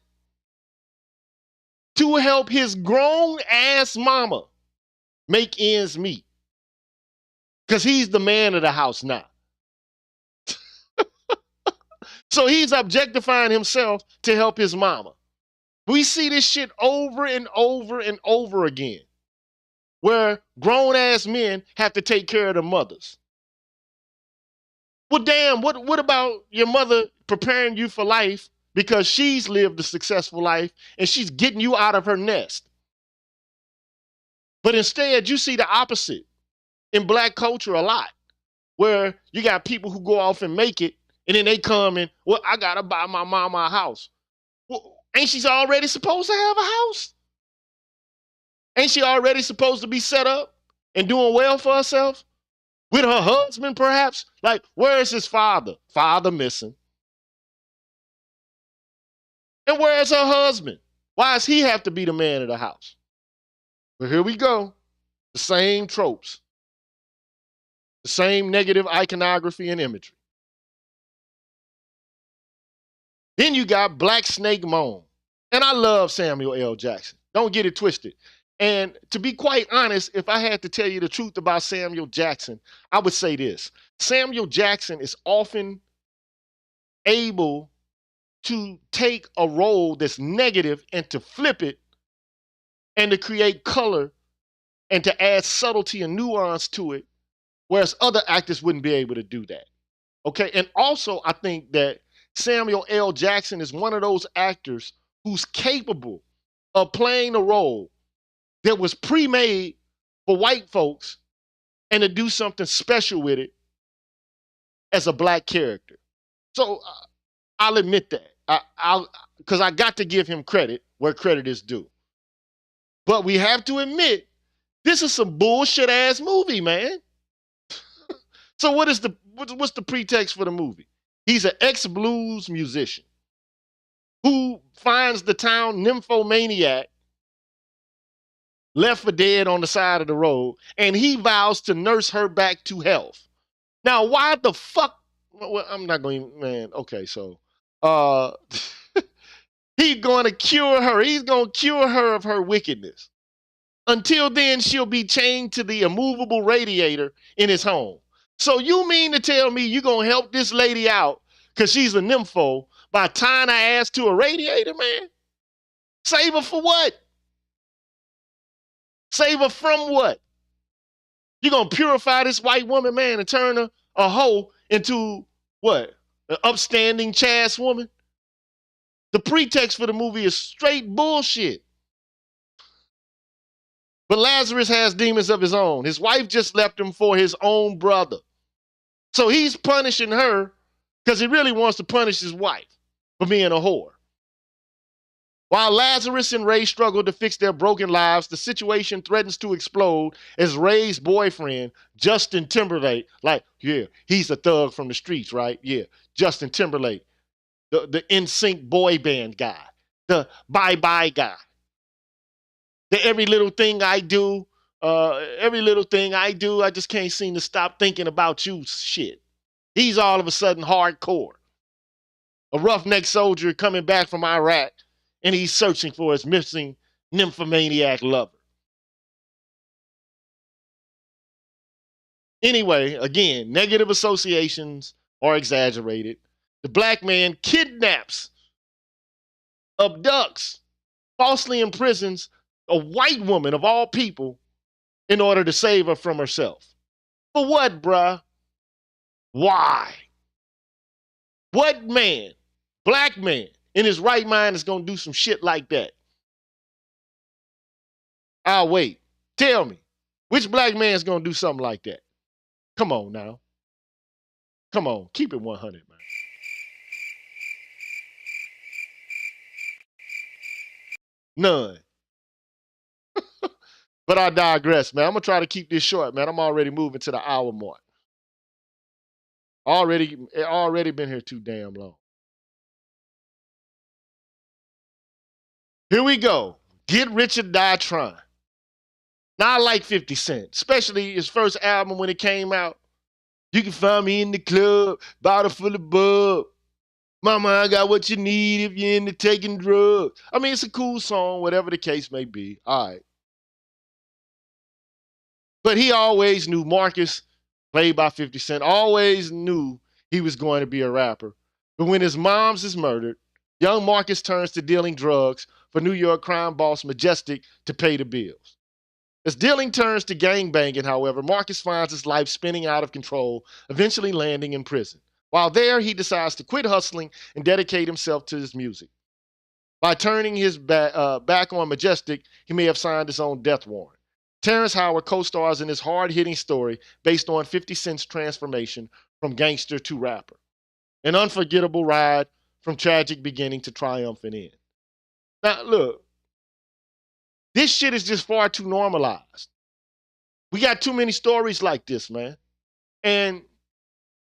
To help his grown ass mama make ends meet. Because he's the man of the house now. So he's objectifying himself to help his mama. We see this shit over and over and over again, where grown ass men have to take care of the mothers. Well, damn, what about your mother preparing you for life because she's lived a successful life and she's getting you out of her nest? But instead, you see the opposite in black culture a lot, where you got people who go off and make it, and then they come and, well, I got to buy my mama a house. Well, ain't she already supposed to have a house? Ain't she already supposed to be set up and doing well for herself? With her husband, perhaps? Like, where is his father? Father missing. And where is her husband? Why does he have to be the man of the house? But here we go. The same tropes. The same negative iconography and imagery. Then you got Black Snake Moan. And I love Samuel L. Jackson. Don't get it twisted. And to be quite honest, if I had to tell you the truth about Samuel Jackson, I would say this. Samuel Jackson is often able to take a role that's negative and to flip it and to create color and to add subtlety and nuance to it, whereas other actors wouldn't be able to do that. Okay, and also I think that Samuel L. Jackson is one of those actors who's capable of playing a role that was pre-made for white folks and to do something special with it as a black character. So I'll admit that. Because I got to give him credit where credit is due. But we have to admit, this is some bullshit ass movie, man. So what's the pretext for the movie? He's an ex-blues musician who finds the town nymphomaniac left for dead on the side of the road, and he vows to nurse her back to health. Now, why the fuck? Well, I'm not going, man. Okay, so he's going to cure her. He's going to cure her of her wickedness. Until then, she'll be chained to the immovable radiator in his home. So you mean to tell me you're going to help this lady out because she's a nympho by tying her ass to a radiator, man? Save her for what? Save her from what? You're going to purify this white woman, man, and turn her a hoe into what? An upstanding chaste woman? The pretext for the movie is straight bullshit. But Lazarus has demons of his own. His wife just left him for his own brother. So he's punishing her because he really wants to punish his wife for being a whore. While Lazarus and Ray struggle to fix their broken lives, the situation threatens to explode as Ray's boyfriend, Justin Timberlake, he's a thug from the streets, right? Yeah, Justin Timberlake. the NSYNC boy band guy, the bye bye guy, the every little thing I do, I just can't seem to stop thinking about you shit. He's all of a sudden hardcore. A roughneck soldier coming back from Iraq, and he's searching for his missing nymphomaniac lover. Anyway, again, negative associations are exaggerated. The black man kidnaps, abducts, falsely imprisons a white woman of all people in order to save her from herself. For what, bruh? Why? What man, black man, in his right mind is going to do some shit like that? I'll wait. Tell me, which black man is going to do something like that? Come on now. Come on, keep it 100, man. None. But I digress, man. I'm going to try to keep this short, man. I'm already moving to the hour mark. Already been here too damn long. Here we go. Get Rich or Die Trying. Now, I like 50 Cent, especially his first album when it came out. You can find me in the club, bottle full of bub. Mama, I got what you need if you're into taking drugs. I mean, it's a cool song, whatever the case may be. All right. But he always knew Marcus, played by 50 Cent, always knew he was going to be a rapper. But when his mom's is murdered, young Marcus turns to dealing drugs for New York crime boss Majestic to pay the bills. As dealing turns to gangbanging, however, Marcus finds his life spinning out of control, eventually landing in prison. While there, he decides to quit hustling and dedicate himself to his music. By turning his back on Majestic, he may have signed his own death warrant. Terrence Howard co-stars in this hard-hitting story based on 50 Cent's transformation from gangster to rapper. An unforgettable ride from tragic beginning to triumphant end. Now, look, this shit is just far too normalized. We got too many stories like this, man. And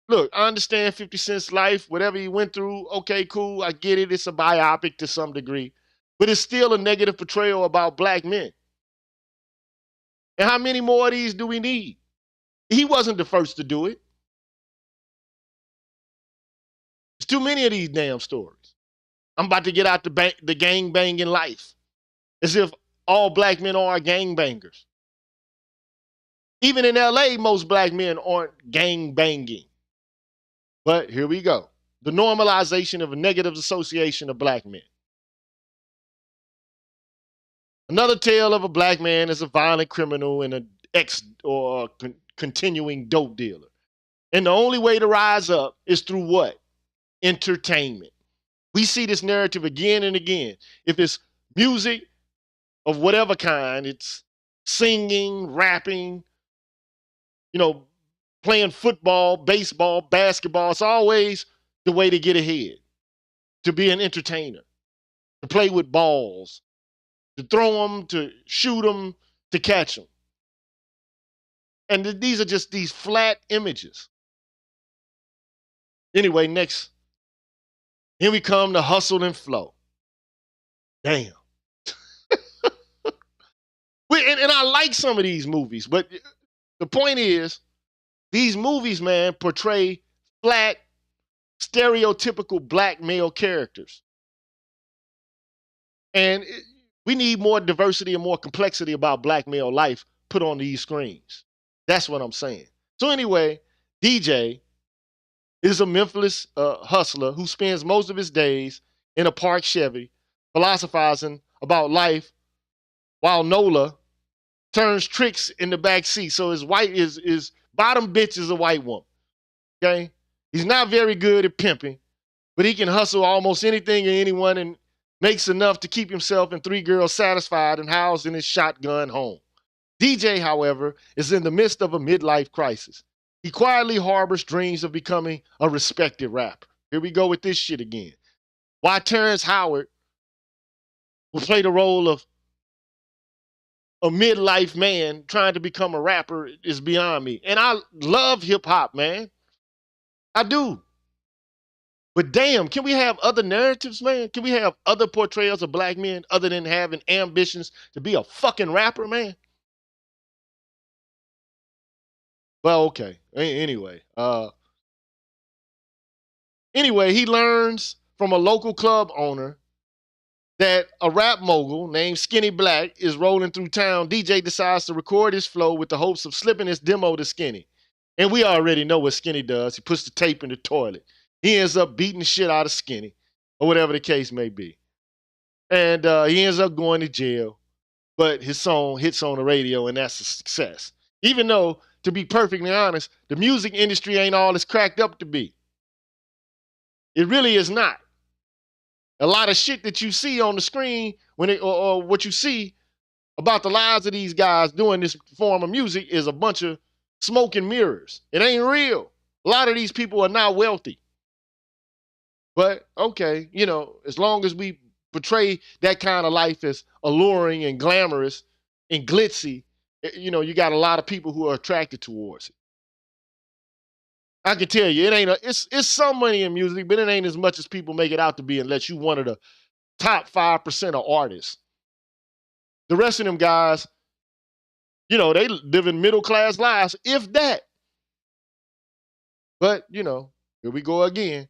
look, I understand 50 Cent's life, whatever he went through, okay, cool, I get it. It's a biopic to some degree. But it's still a negative portrayal about black men. And how many more of these do we need? He wasn't the first to do it. There's too many of these damn stories. I'm about to get out the gang banging life. As if all black men are gangbangers. Even in LA, most black men aren't gang banging. But here we go. The normalization of a negative association of black men. Another tale of a black man as a violent criminal and an continuing dope dealer. And the only way to rise up is through what? Entertainment. We see this narrative again and again. If it's music of whatever kind, it's singing, rapping, playing football, baseball, basketball. It's always the way to get ahead, to be an entertainer, to play with balls, to throw them, to shoot them, to catch them. And these are just these flat images. Anyway, next. Here we come to Hustle and Flow. Damn. And I like some of these movies, but the point is, these movies, man, portray flat, stereotypical black male characters. And we need more diversity and more complexity about black male life put on these screens. That's what I'm saying. So anyway, DJ is a Memphis hustler who spends most of his days in a parked Chevy philosophizing about life while Nola turns tricks in the back seat. So his bottom bitch is a white woman. Okay? He's not very good at pimping, but he can hustle almost anything and anyone and makes enough to keep himself and 3 girls satisfied and housed in his shotgun home. DJ, however, is in the midst of a midlife crisis. He quietly harbors dreams of becoming a respected rapper. Here we go with this shit again. Why Terrence Howard will play the role of a midlife man trying to become a rapper is beyond me. And I love hip hop, man. I do. But damn, can we have other narratives, man? Can we have other portrayals of black men other than having ambitions to be a fucking rapper, man? Well, okay. Anyway, he learns from a local club owner that a rap mogul named Skinny Black is rolling through town. DJ decides to record his flow with the hopes of slipping his demo to Skinny. And we already know what Skinny does. He puts the tape in the toilet. He ends up beating the shit out of Skinny, or whatever the case may be. And he ends up going to jail. But his song hits on the radio, and that's a success. Even though, to be perfectly honest, the music industry ain't all it's cracked up to be. It really is not. A lot of shit that you see on the screen or what you see about the lives of these guys doing this form of music is a bunch of smoke and mirrors. It ain't real. A lot of these people are not wealthy. But okay, as long as we portray that kind of life as alluring and glamorous and glitzy, you got a lot of people who are attracted towards it. I can tell you, it's some money in music, but it ain't as much as people make it out to be unless you one of the top 5% of artists. The rest of them guys, they live in middle-class lives, if that. But, here we go again.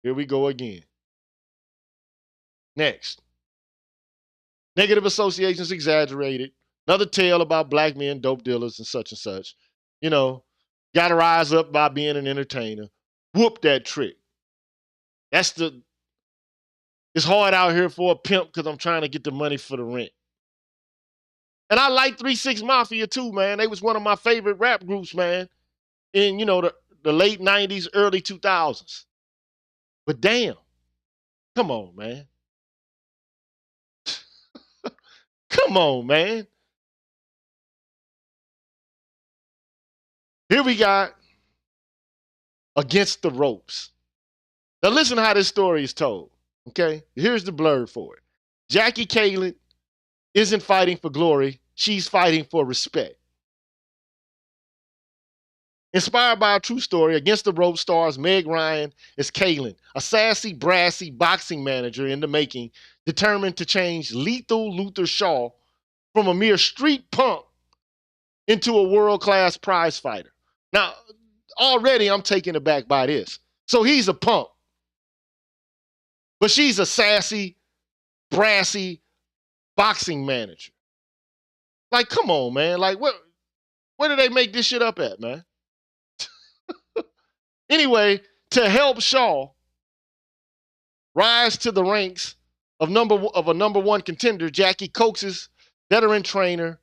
Here we go again. Next. Negative associations exaggerated. Another tale about black men, dope dealers, and such and such. Got to rise up by being an entertainer. Whoop that trick. It's hard out here for a pimp because I'm trying to get the money for the rent. And I like 3 6 Mafia too, man. They was one of my favorite rap groups, man, in, the late 90s, early 2000s. But damn, come on, man. Come on, man. Here we got Against the Ropes. Now listen to how this story is told, okay? Here's the blurb for it. Jackie Kaylan isn't fighting for glory. She's fighting for respect. Inspired by a true story, Against the Ropes stars Meg Ryan as Kaylan, a sassy, brassy boxing manager in the making, determined to change Lethal Luther Shaw from a mere street punk into a world-class prize fighter. Now, already I'm taken aback by this. So he's a punk. But she's a sassy, brassy boxing manager. Like, come on, man. Like, where did they make this shit up at, man? Anyway, to help Shaw rise to the ranks of a number one contender, Jackie coaxes veteran trainer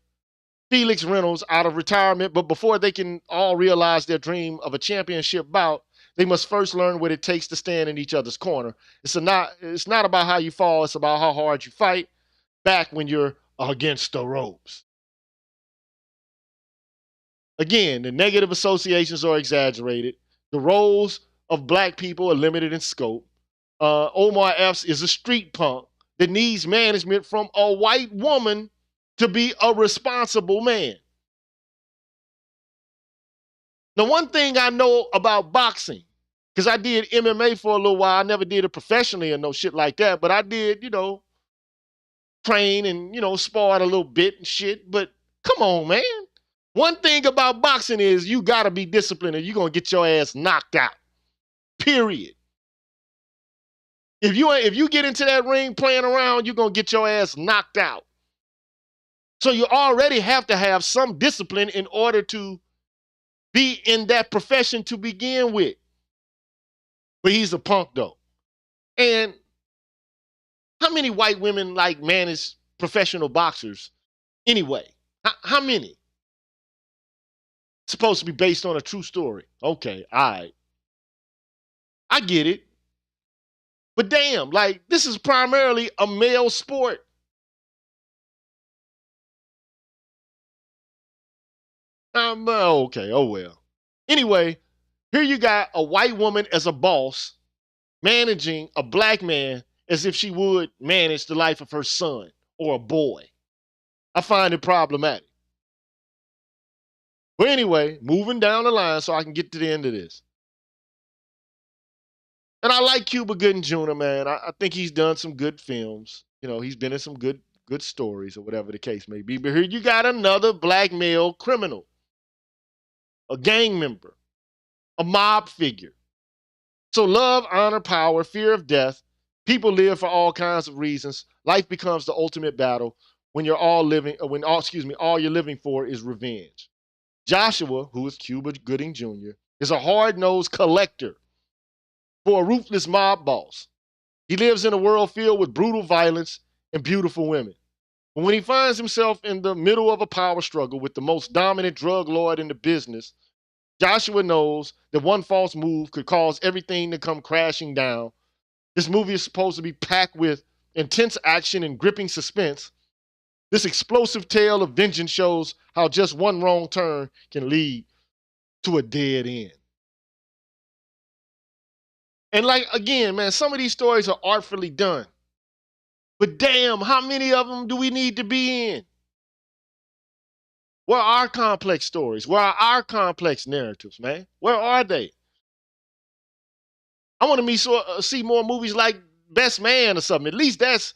Felix Reynolds out of retirement. But before they can all realize their dream of a championship bout, they must first learn what it takes to stand in each other's corner. It's not about how you fall. It's about how hard you fight back when you're against the ropes. Again, the negative associations are exaggerated. The roles of black people are limited in scope. Omar Epps is a street punk that needs management from a white woman to be a responsible man. Now, one thing I know about boxing, because I did MMA for a little while. I never did it professionally or no shit like that, but I did, train and, sparred a little bit and shit. But come on, man. One thing about boxing is you got to be disciplined or you're going to get your ass knocked out. Period. If you get into that ring playing around, you're going to get your ass knocked out. So you already have to have some discipline in order to be in that profession to begin with. But he's a punk, though. And how many white women manage professional boxers anyway? How many? It's supposed to be based on a true story. Okay, all right. I get it. But damn, this is primarily a male sport. Okay, oh well. Anyway, here you got a white woman as a boss managing a black man as if she would manage the life of her son or a boy. I find it problematic. But anyway, moving down the line so I can get to the end of this. And I like Cuba Gooding Jr., man. I think he's done some good films. He's been in some good stories or whatever the case may be. But here you got another black male criminal, a gang member, a mob figure. So love, honor, power, fear of death. People live for all kinds of reasons. Life becomes the ultimate battle when all you're living for is revenge. Joshua, who is Cuba Gooding Jr., is a hard-nosed collector for a ruthless mob boss. He lives in a world filled with brutal violence and beautiful women. But when he finds himself in the middle of a power struggle with the most dominant drug lord in the business, Joshua knows that one false move could cause everything to come crashing down. This movie is supposed to be packed with intense action and gripping suspense. This explosive tale of vengeance shows how just one wrong turn can lead to a dead end. And like, again, man, some of these stories are artfully done. But damn, how many of them do we need to be in? Where are our complex stories? Where are our complex narratives, man? Where are they? I want to see more movies like Best Man or something. At least that's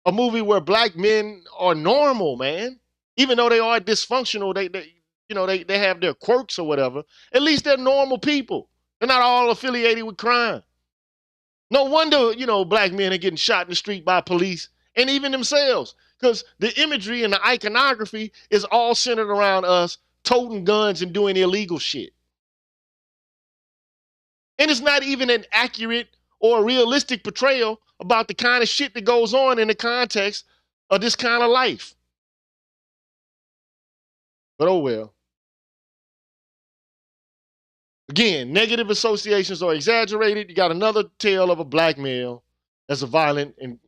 a movie where black men are normal, man. Even though they are dysfunctional, they have their quirks or whatever. At least they're normal people. They're not all affiliated with crime. No wonder, black men are getting shot in the street by police and even themselves. Because the imagery and the iconography is all centered around us toting guns and doing illegal shit. And it's not even an accurate or a realistic portrayal about the kind of shit that goes on in the context of this kind of life. But oh well. Again, negative associations are exaggerated. You got another tale of a black male as a violent and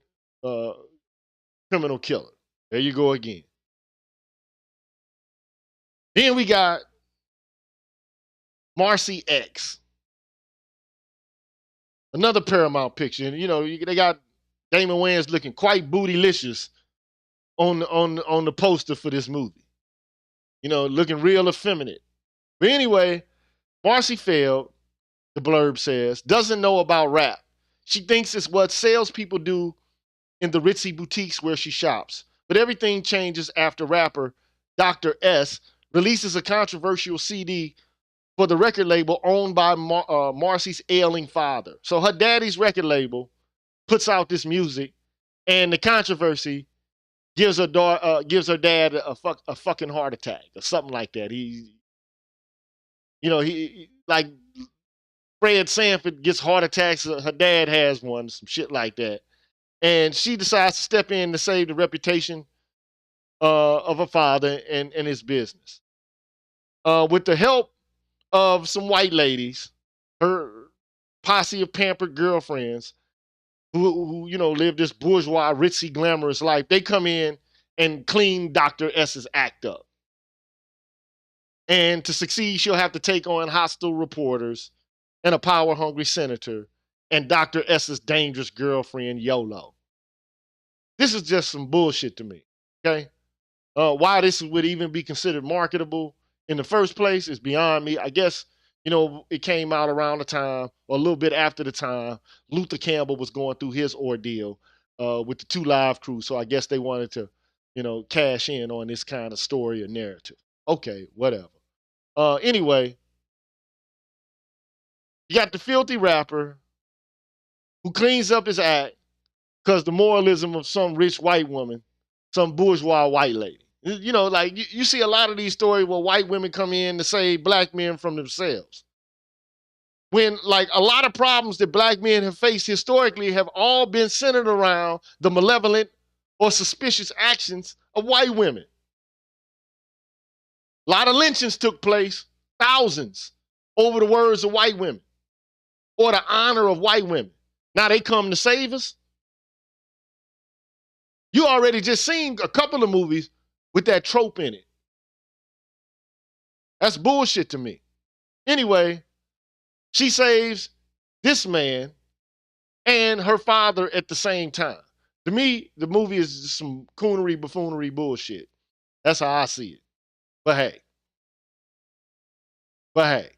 criminal killer. There you go again. Then we got Marcy X, another Paramount picture. And, they got Damon Wayans looking quite bootylicious on the poster for this movie. Looking real effeminate. But anyway, Marcy Feld, the blurb says, doesn't know about rap. She thinks it's what salespeople do in the ritzy boutiques where she shops. But everything changes after rapper Dr. S releases a controversial CD for the record label owned by Marcy's ailing father. So her daddy's record label puts out this music, and the controversy gives her dad a fucking heart attack or something like that. He like Fred Sanford gets heart attacks. Her dad has one, some shit like that. And she decides to step in to save the reputation of her father and his business. With the help of some white ladies, her posse of pampered girlfriends who live this bourgeois, ritzy, glamorous life, they come in and clean Dr. S's act up. And to succeed, she'll have to take on hostile reporters and a power-hungry senator and Dr. S's dangerous girlfriend, YOLO. This is just some bullshit to me, okay? Why this would even be considered marketable in the first place is beyond me. I guess, it came out around the time, or a little bit after the time, Luther Campbell was going through his ordeal with the 2 Live crew. So I guess they wanted to, cash in on this kind of story or narrative. Okay, whatever. Anyway, you got the filthy rapper who cleans up his act because the moralism of some rich white woman, some bourgeois white lady. Like you see a lot of these stories where white women come in to save black men from themselves. When like a lot of problems that black men have faced historically have all been centered around the malevolent or suspicious actions of white women. A lot of lynchings took place, thousands, over the words of white women or the honor of white women. Now they come to save us. You already just seen a couple of movies with that trope in it. That's bullshit to me. Anyway, she saves this man and her father at the same time. To me, the movie is just some coonery, buffoonery bullshit. That's how I see it. But hey.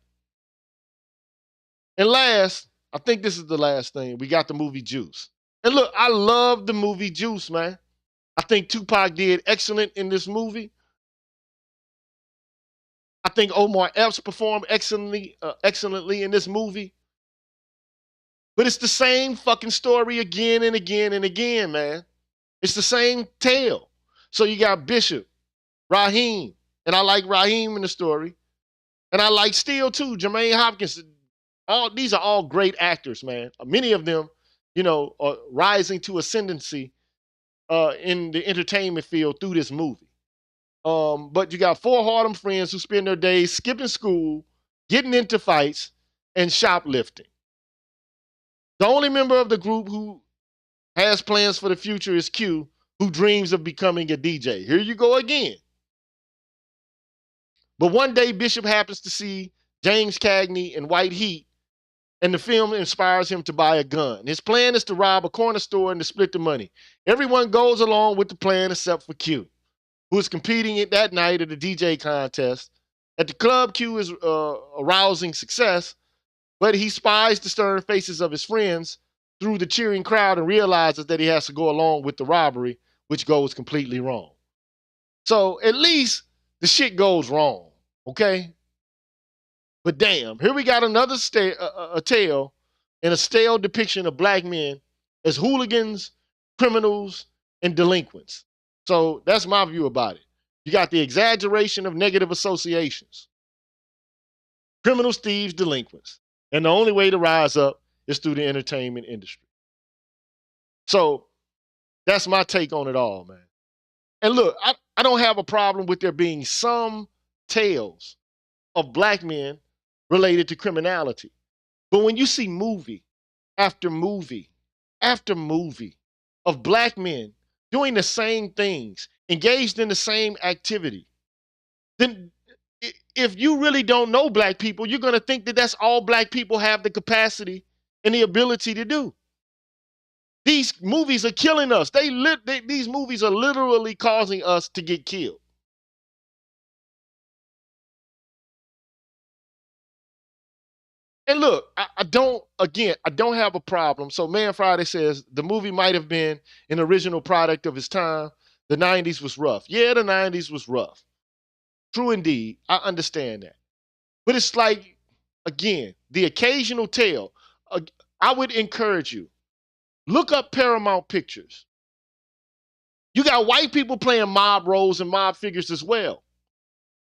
And last, I think this is the last thing. We got the movie Juice. And look, I love the movie Juice, man. I think Tupac did excellent in this movie. I think Omar Epps performed excellently in this movie. But it's the same fucking story again and again and again, man. It's the same tale. So you got Bishop, Raheem, and I like Raheem in the story. And I like Steele too, Jermaine Hopkins. These are all great actors, man. Many of them, are rising to ascendancy in the entertainment field through this movie. But you got four Harlem friends who spend their days skipping school, getting into fights, and shoplifting. The only member of the group who has plans for the future is Q, who dreams of becoming a DJ. Here you go again. But one day, Bishop happens to see James Cagney in White Heat, and the film inspires him to buy a gun. His plan is to rob a corner store and to split the money. Everyone goes along with the plan except for Q, who is competing that night at a DJ contest. At the club, Q is arousing success, but he spies the stern faces of his friends through the cheering crowd and realizes that he has to go along with the robbery, which goes completely wrong. So at least the shit goes wrong, okay? But damn, here we got another tale and a stale depiction of black men as hooligans, criminals, and delinquents. So that's my view about it. You got the exaggeration of negative associations. Criminals, thieves, delinquents. And the only way to rise up is through the entertainment industry. So that's my take on it all, man. And look, I don't have a problem with there being some tales of black men related to criminality. But when you see movie after movie after movie of black men doing the same things, engaged in the same activity, then if you really don't know black people, you're going to think that that's all black people have the capacity and the ability to do. These movies are killing us. These movies are literally causing us to get killed. And look, I don't have a problem. So Man Friday says the movie might have been an original product of its time. The 90s was rough. Yeah, the 90s was rough. True indeed. I understand that. But it's like, again, the occasional tale. I would encourage you, look up Paramount Pictures. You got white people playing mob roles and mob figures as well.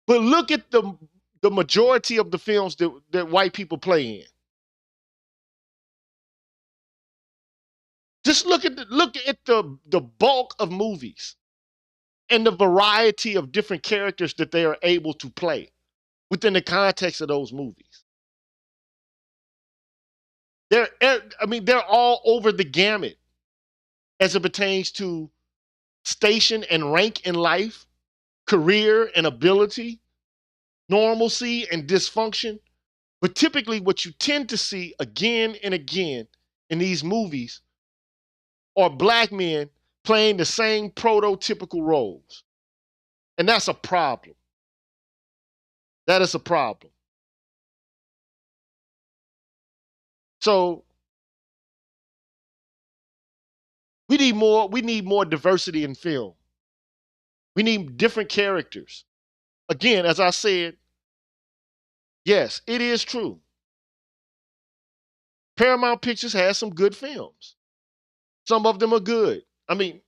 But look at the majority of the films that white people play in. Just look at the bulk of movies and the variety of different characters that they are able to play within the context of those movies. They're all over the gamut as it pertains to station and rank in life, career and ability, normalcy and dysfunction. But typically what you tend to see again and again in these movies are black men playing the same prototypical roles. And that's a problem. That is a problem. So we need more diversity in film. We need different characters. Again, as I said, yes, it is true. Paramount Pictures has some good films. Some of them are good. I mean,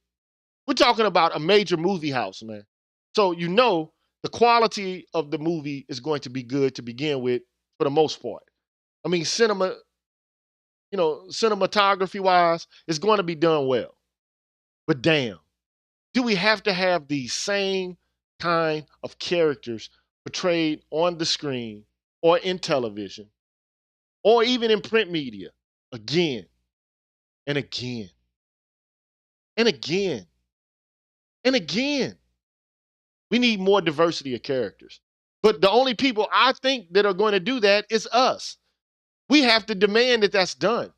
we're talking about a major movie house, man. So the quality of the movie is going to be good to begin with for the most part. I mean, cinematography wise, it's going to be done well. But damn, do we have to have these same kind of characters portrayed on the screen or in television or even in print media again and again and again and again? We need more diversity of characters. But the only people I think that are going to do that is us. We have to demand that that's done.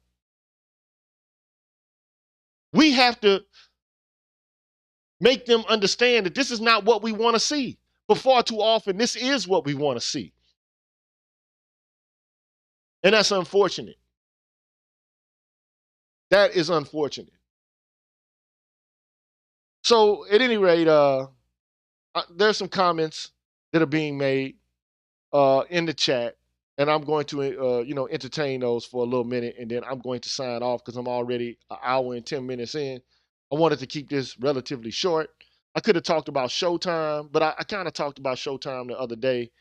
We have to make them understand that this is not what we want to see. But far too often, this is what we want to see. And that's unfortunate. That is unfortunate. So at any rate, there's some comments that are being made in the chat, and I'm going to entertain those for a little minute, and then I'm going to sign off because I'm already an hour and 10 minutes in. I wanted to keep this relatively short. I could have talked about Showtime, but I kind of talked about Showtime the other day.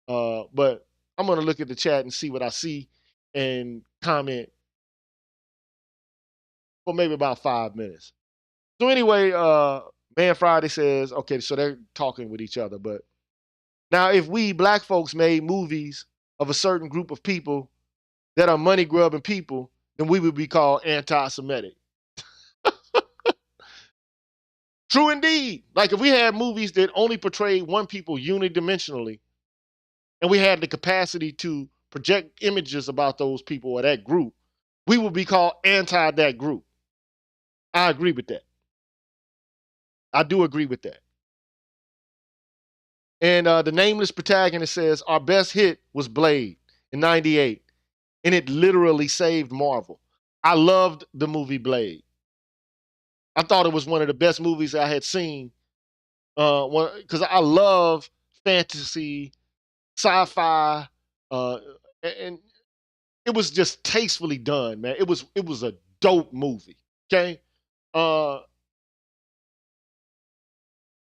But I'm gonna look at the chat and see what I see and comment for maybe about 5 minutes. So anyway, Man Friday says, okay, so they're talking with each other, but now if we black folks made movies of a certain group of people that are money grubbing people, then we would be called anti-Semitic. True indeed. Like if we had movies that only portrayed one people unidimensionally, and we had the capacity to project images about those people or that group, we would be called anti that group. I agree with that. I do agree with that. And the nameless protagonist says, our best hit was Blade in 98, and it literally saved Marvel. I loved the movie Blade. I thought it was one of the best movies I had seen because I love fantasy, sci-fi, and it was just tastefully done, man. It was a dope movie. Okay, uh,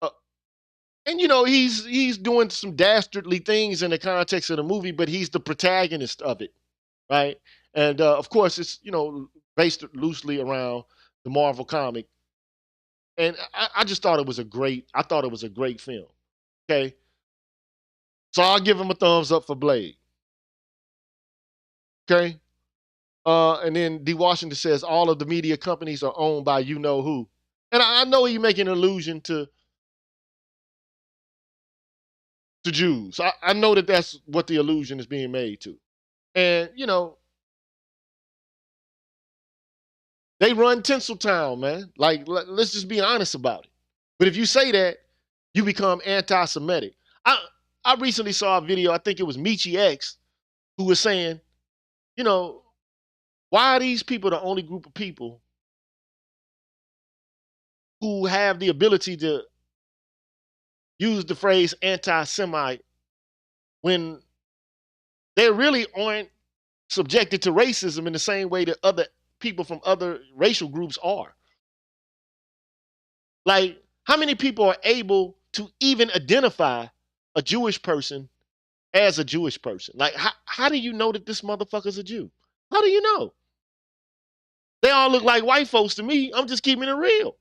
uh, and he's doing some dastardly things in the context of the movie, but he's the protagonist of it, right? And of course, it's based loosely around the Marvel comic, and I just thought it was a great. I thought it was a great film. Okay, so I'll give him a thumbs up for Blade. Okay, and then D. Washington says all of the media companies are owned by you know who, and I know you're making an allusion to Jews. I know that that's what the allusion is being made to. And, they run Tinseltown, man. Like, let's just be honest about it. But if you say that, you become anti Semitic. I recently saw a video, I think it was Michi X, who was saying, you know, why are these people the only group of people who have the ability to use the phrase anti Semite when they really aren't subjected to racism in the same way that other people from other racial groups are? Like, how many people are able to even identify a Jewish person as a Jewish person? Like, how do you know that this motherfucker's a Jew? How do you know? They all look like white folks to me. I'm just keeping it real.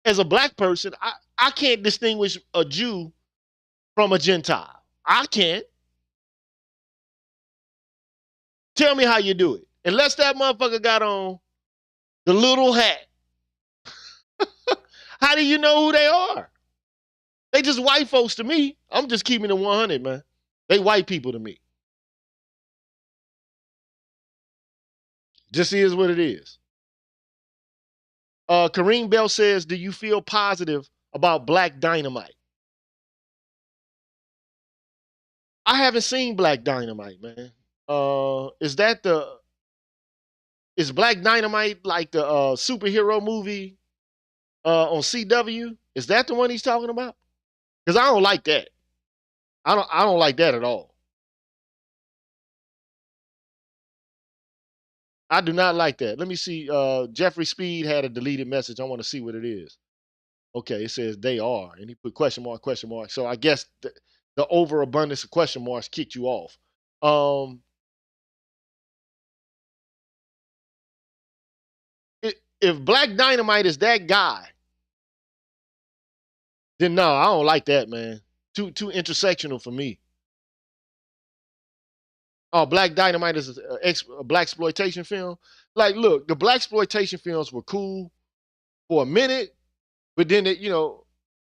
As a black person, I can't distinguish a Jew from a Gentile. I can't. Tell me how you do it. Unless that motherfucker got on the little hat. How do you know who they are? They just white folks to me. I'm just keeping it 100, man. They white people to me. Just is what it is. Kareem Bell says, do you feel positive about Black Dynamite? I haven't seen Black Dynamite, man. Is Black Dynamite like the superhero movie on CW? Is that the one he's talking about? Because I don't like that. I don't like that at all. I do not like that. Let me see. Jeffrey Speed had a deleted message. I want to see what it is. Okay, it says they are, and he put question mark, question mark. So I guess the overabundance of question marks kicked you off. If Black Dynamite is that guy, then no, I don't like that, man. Too intersectional for me. Oh, Black Dynamite is a black exploitation film. Like, look, the black exploitation films were cool for a minute, but then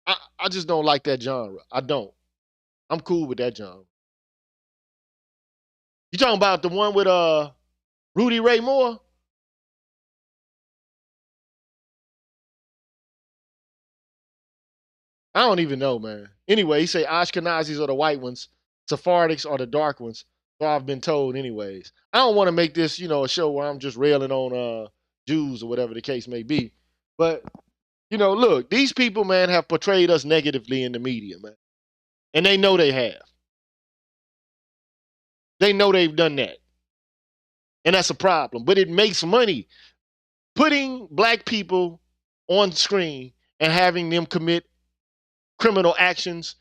I just don't like that genre. I don't. I'm cool with that genre. You talking about the one with Rudy Ray Moore? I don't even know, man. Anyway, he say Ashkenazis are the white ones, Sephardics are the dark ones. So I've been told anyways. I don't want to make this, a show where I'm just railing on Jews or whatever the case may be. But, look, these people, man, have portrayed us negatively in the media, man. And they know they have. They know they've done that. And that's a problem. But it makes money. Putting black people on screen and having them commit criminal actions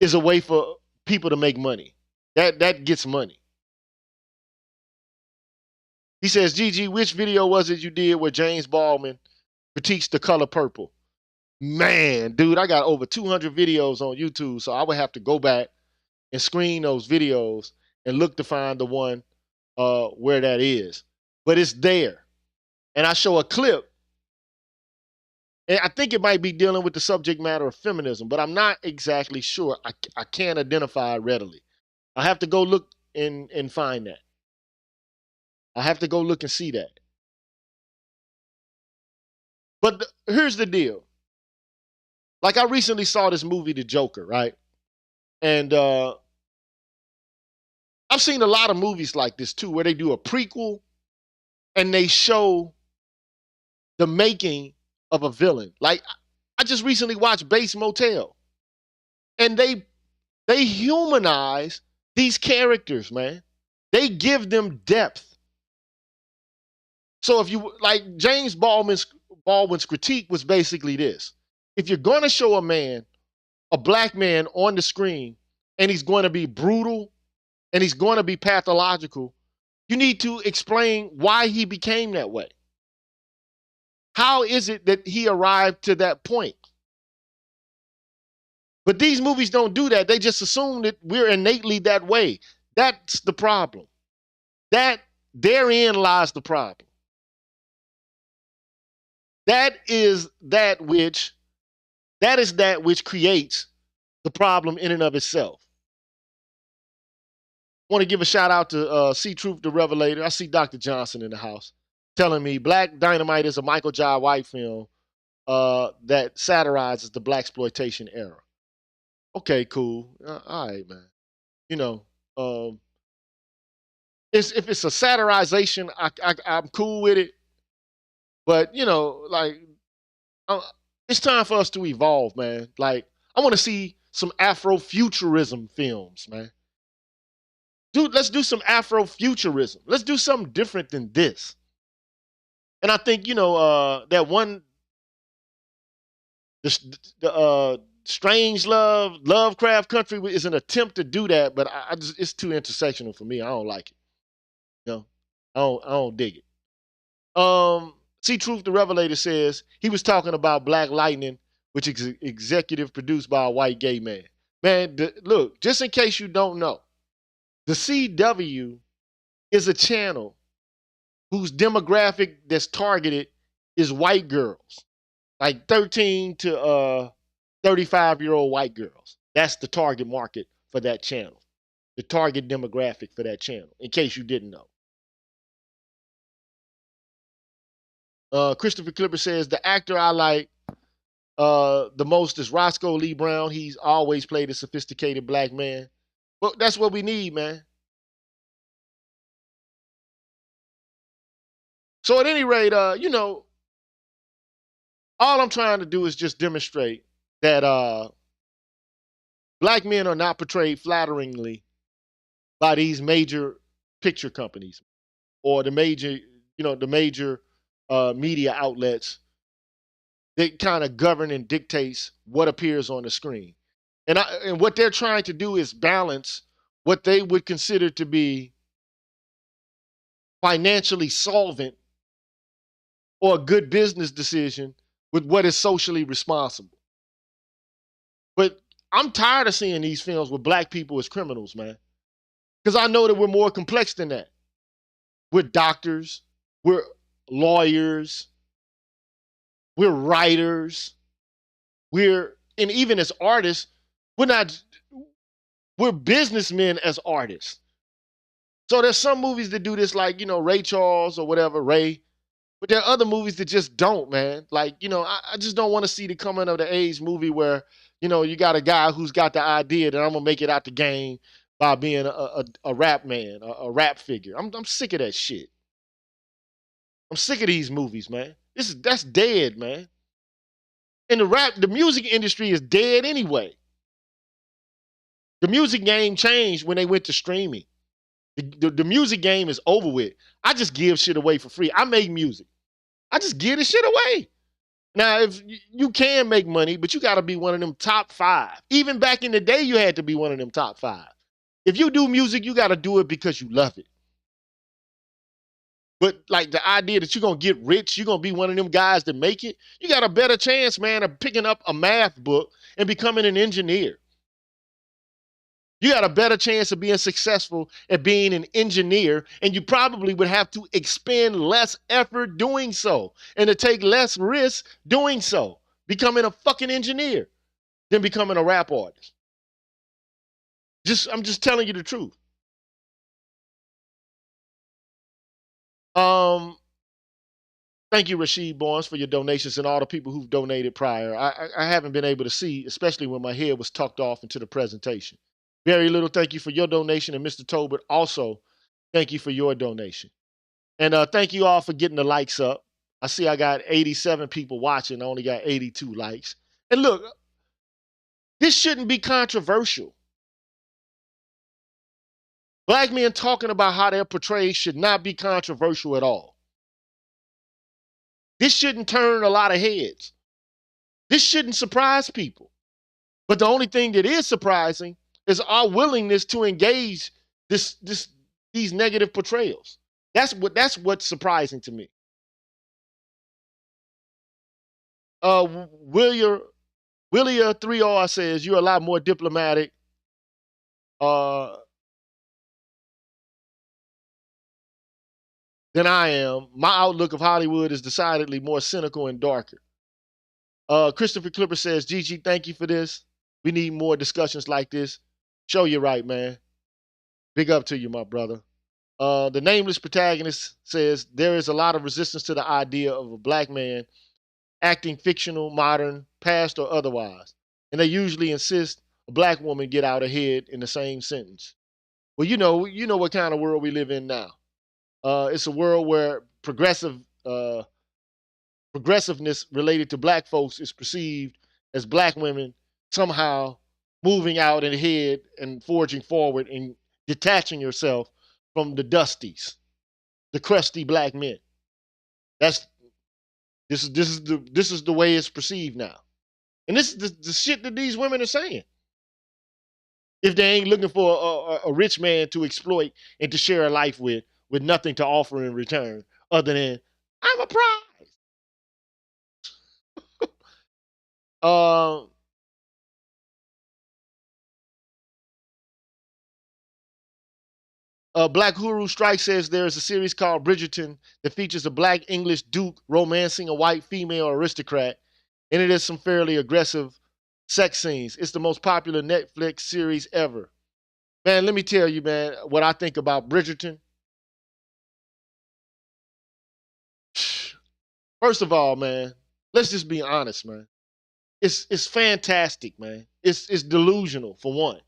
is a way for people to make money. That gets money. He says, Gigi, which video was it you did where James Baldwin critiques The Color Purple? Man, dude, I got over 200 videos on YouTube, so I would have to go back and screen those videos and look to find the one where that is. But it's there. And I show a clip, and I think it might be dealing with the subject matter of feminism, but I'm not exactly sure. I can't identify it readily. I have to go look and find that. I have to go look and see that. But here's the deal. Like, I recently saw this movie, The Joker, right? And I've seen a lot of movies like this too, where they do a prequel and they show the making of a villain. Like, I just recently watched Bates Motel, and they humanize these characters, man. They give them depth. So if you like, James Baldwin's critique was basically this: if you're going to show a black man on the screen, and he's going to be brutal and he's going to be pathological, you need to explain why he became that way. How is it that he arrived to that point? But these movies don't do that. They just assume that we're innately that way. That's the problem. Therein lies the problem. That is that which creates the problem in and of itself. I want to give a shout out to C Truth the Revelator. I see Dr. Johnson in the house telling me Black Dynamite is a Michael Jai White film that satirizes the blaxploitation era. Okay, cool. All right, man. If it's a satirization, I'm cool with it. But it's time for us to evolve, man. Like, I want to see some Afrofuturism films, man. Dude, let's do some Afrofuturism. Let's do something different than this. And I think that one, the Strange Lovecraft Country is an attempt to do that, but it's too intersectional for me. I don't like it. I don't dig it. See Truth the Revelator says he was talking about Black Lightning, which is executive produced by a white gay man. Man, look, just in case you don't know, the CW is a channel whose demographic that's targeted is white girls, like 13 to 35-year-old white girls. That's the target market for that channel, the target demographic for that channel, in case you didn't know. Christopher Clipper says the actor I like the most is Roscoe Lee Brown. He's always played a sophisticated black man. Well, that's what we need, man. So at any rate, all I'm trying to do is just demonstrate that black men are not portrayed flatteringly by these major picture companies or the major media outlets that kind of govern and dictates what appears on the screen. And what they're trying to do is balance what they would consider to be financially solvent or a good business decision with what is socially responsible. But I'm tired of seeing these films with black people as criminals, man. Because I know that we're more complex than that. We're doctors, we're lawyers, we're writers, and even as artists, we're businessmen as artists. So there's some movies that do this, like, Ray Charles or whatever, Ray. But there are other movies that just don't, man. Like, I just don't want to see the coming of the age movie where, you got a guy who's got the idea that I'm going to make it out the game, by being a rap man, a rap figure. I'm sick of that shit. I'm sick of these movies, man. That's dead, man. And the music industry is dead anyway. The music game changed when they went to streaming. The music game is over with. I just give shit away for free. I make music. I just give the shit away. Now, if you can make money, but you got to be one of them top 5. Even back in the day, you had to be one of them top 5. If you do music, you got to do it because you love it. But like the idea that you're going to get rich, you're going to be one of them guys that make it, you got a better chance, man, of picking up a math book and becoming an engineer. You got a better chance of being successful at being an engineer, and you probably would have to expend less effort doing so and to take less risk doing so, becoming a fucking engineer than becoming a rap artist. I'm just telling you the truth. Thank you, Rasheed Barnes, for your donations and all the people who've donated prior. I haven't been able to see, especially when my head was tucked off into the presentation. Very little thank you for your donation, and Mr. Tobert also thank you for your donation. And thank you all for getting the likes up. I see I got 87 people watching. I only got 82 likes. And look, this shouldn't be controversial. Black men talking about how they're portrayed should not be controversial at all. This shouldn't turn a lot of heads. This shouldn't surprise people. But the only thing that is surprising is our willingness to engage these negative portrayals. That's what's surprising to me. Willia 3R says you're a lot more diplomatic. Than I am. My outlook of Hollywood is decidedly more cynical and darker. Christopher Clipper says, Gigi, thank you for this. We need more discussions like this. Show you right, man. Big up to you, my brother. The nameless protagonist says there is a lot of resistance to the idea of a black man acting fictional, modern, past, or otherwise. And they usually insist a black woman get out ahead in the same sentence. Well, you know what kind of world we live in now. It's a world where progressiveness related to black folks is perceived as black women somehow moving out and ahead and forging forward and detaching yourself from the dusties, the crusty black men. This is the way it's perceived now, and this is the shit that these women are saying. If they ain't looking for a rich man to exploit and to share a life with nothing to offer in return other than I'm a prize. Black Huru Strike says there is a series called Bridgerton that features a black English duke romancing a white female aristocrat, and it is some fairly aggressive sex scenes. It's the most popular Netflix series ever. Man, let me tell you, man, what I think about Bridgerton. First of all, man, let's just be honest, man. It's fantastic, man. It's delusional, for one.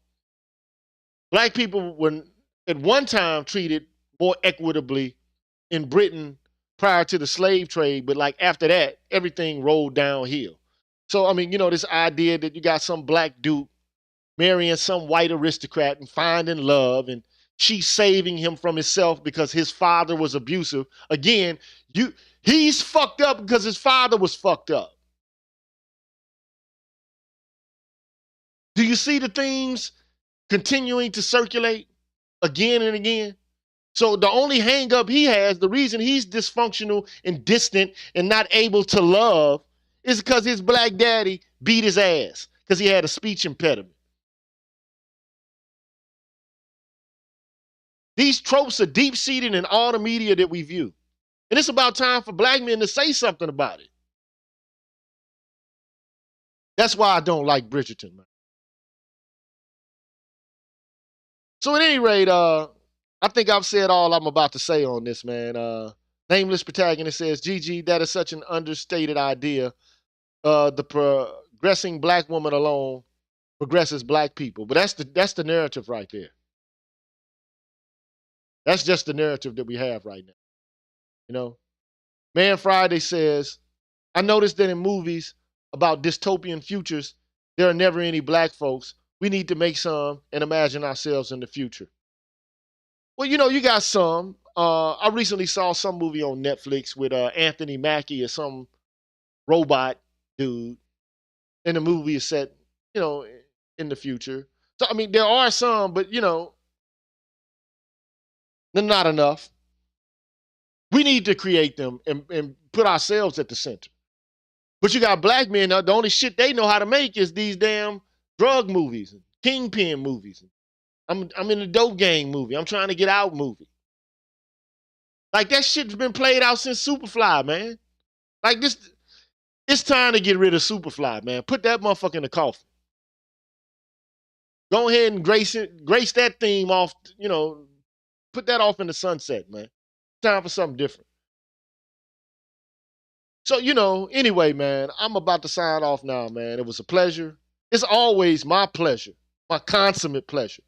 Black people were at one time treated more equitably in Britain prior to the slave trade, but like after that, everything rolled downhill. So, I mean, this idea that you got some black dude marrying some white aristocrat and finding love, and she's saving him from himself because his father was abusive. Again, he's fucked up because his father was fucked up. Do you see the themes continuing to circulate again and again? So the only hang up he has, the reason he's dysfunctional and distant and not able to love is because his black daddy beat his ass because he had a speech impediment. These tropes are deep-seated in all the media that we view. And it's about time for black men to say something about it. That's why I don't like Bridgerton, man. So at any rate, I think I've said all I'm about to say on this, man. Nameless protagonist says, Gigi, that is such an understated idea. The progressing black woman alone progresses black people. But that's the narrative right there. That's just the narrative that we have right now. You know, Man Friday says, I noticed that in movies about dystopian futures, there are never any black folks. We need to make some and imagine ourselves in the future. Well, you got some. I recently saw some movie on Netflix with Anthony Mackie or some robot dude, and the movie is set, you know, in the future. So I mean, there are some, but they're not enough. We need to create them and put ourselves at the center. But you got black men, the only shit they know how to make is these damn drug movies, kingpin movies. I'm in a dope gang movie. I'm trying to get out movie. Like that shit's been played out since Superfly, man. Like this, it's time to get rid of Superfly, man. Put that motherfucker in the coffin. Go ahead and grace that theme off, put that off in the sunset, man. Time for something different. So, anyway, man, I'm about to sign off now, man. It was a pleasure. It's always my pleasure, my consummate pleasure,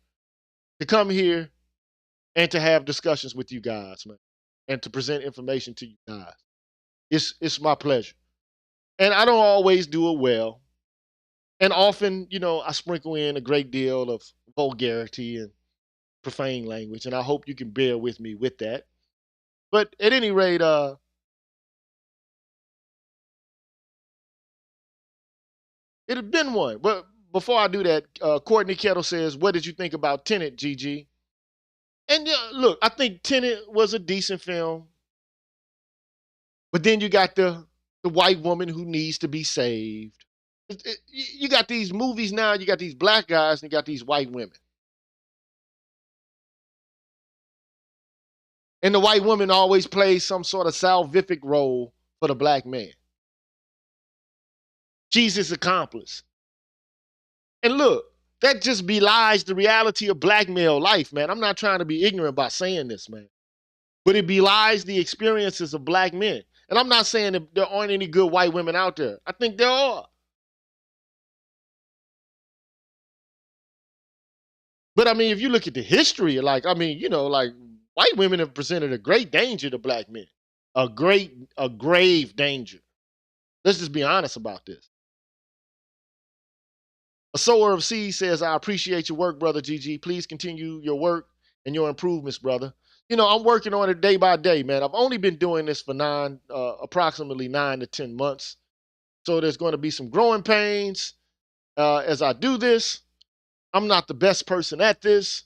to come here and to have discussions with you guys, man, and to present information to you guys. It's my pleasure. And I don't always do it well. And often, I sprinkle in a great deal of vulgarity and profane language, and I hope you can bear with me with that. But at any rate, it had been one. But before I do that, Courtney Kettle says, what did you think about Tenet, GG? And look, I think Tenet was a decent film. But then you got the white woman who needs to be saved. You got these movies now, you got these black guys, and you got these white women. And the white woman always plays some sort of salvific role for the black man. She's his accomplice. And look, that just belies the reality of black male life, man. I'm not trying to be ignorant by saying this, man. But it belies the experiences of black men. And I'm not saying that there aren't any good white women out there. I think there are. But I mean, if you look at the history, like white women have presented a great danger to black men. A grave danger. Let's just be honest about this. A sower of seeds says, I appreciate your work, brother GG. Please continue your work and your improvements, brother. I'm working on it day by day, man. I've only been doing this for approximately 9 to 10 months. So there's going to be some growing pains as I do this. I'm not the best person at this.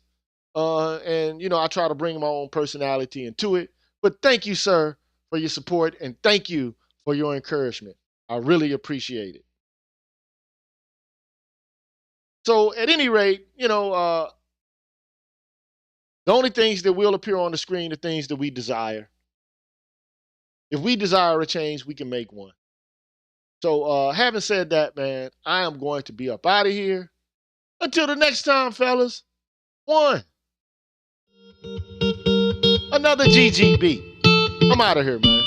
And I try to bring my own personality into it. But thank you, sir, for your support. And thank you for your encouragement. I really appreciate it. So at any rate, the only things that will appear on the screen are things that we desire. If we desire a change, we can make one. So having said that, man, I am going to be up out of here. Until the next time, fellas. One. Another GGB. I'm out of here, man.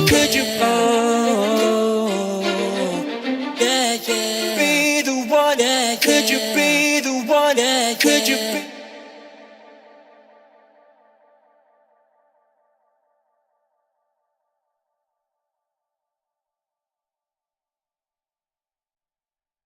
Could you, oh, yeah, yeah, be the one, yeah, could you be the one, yeah, could you be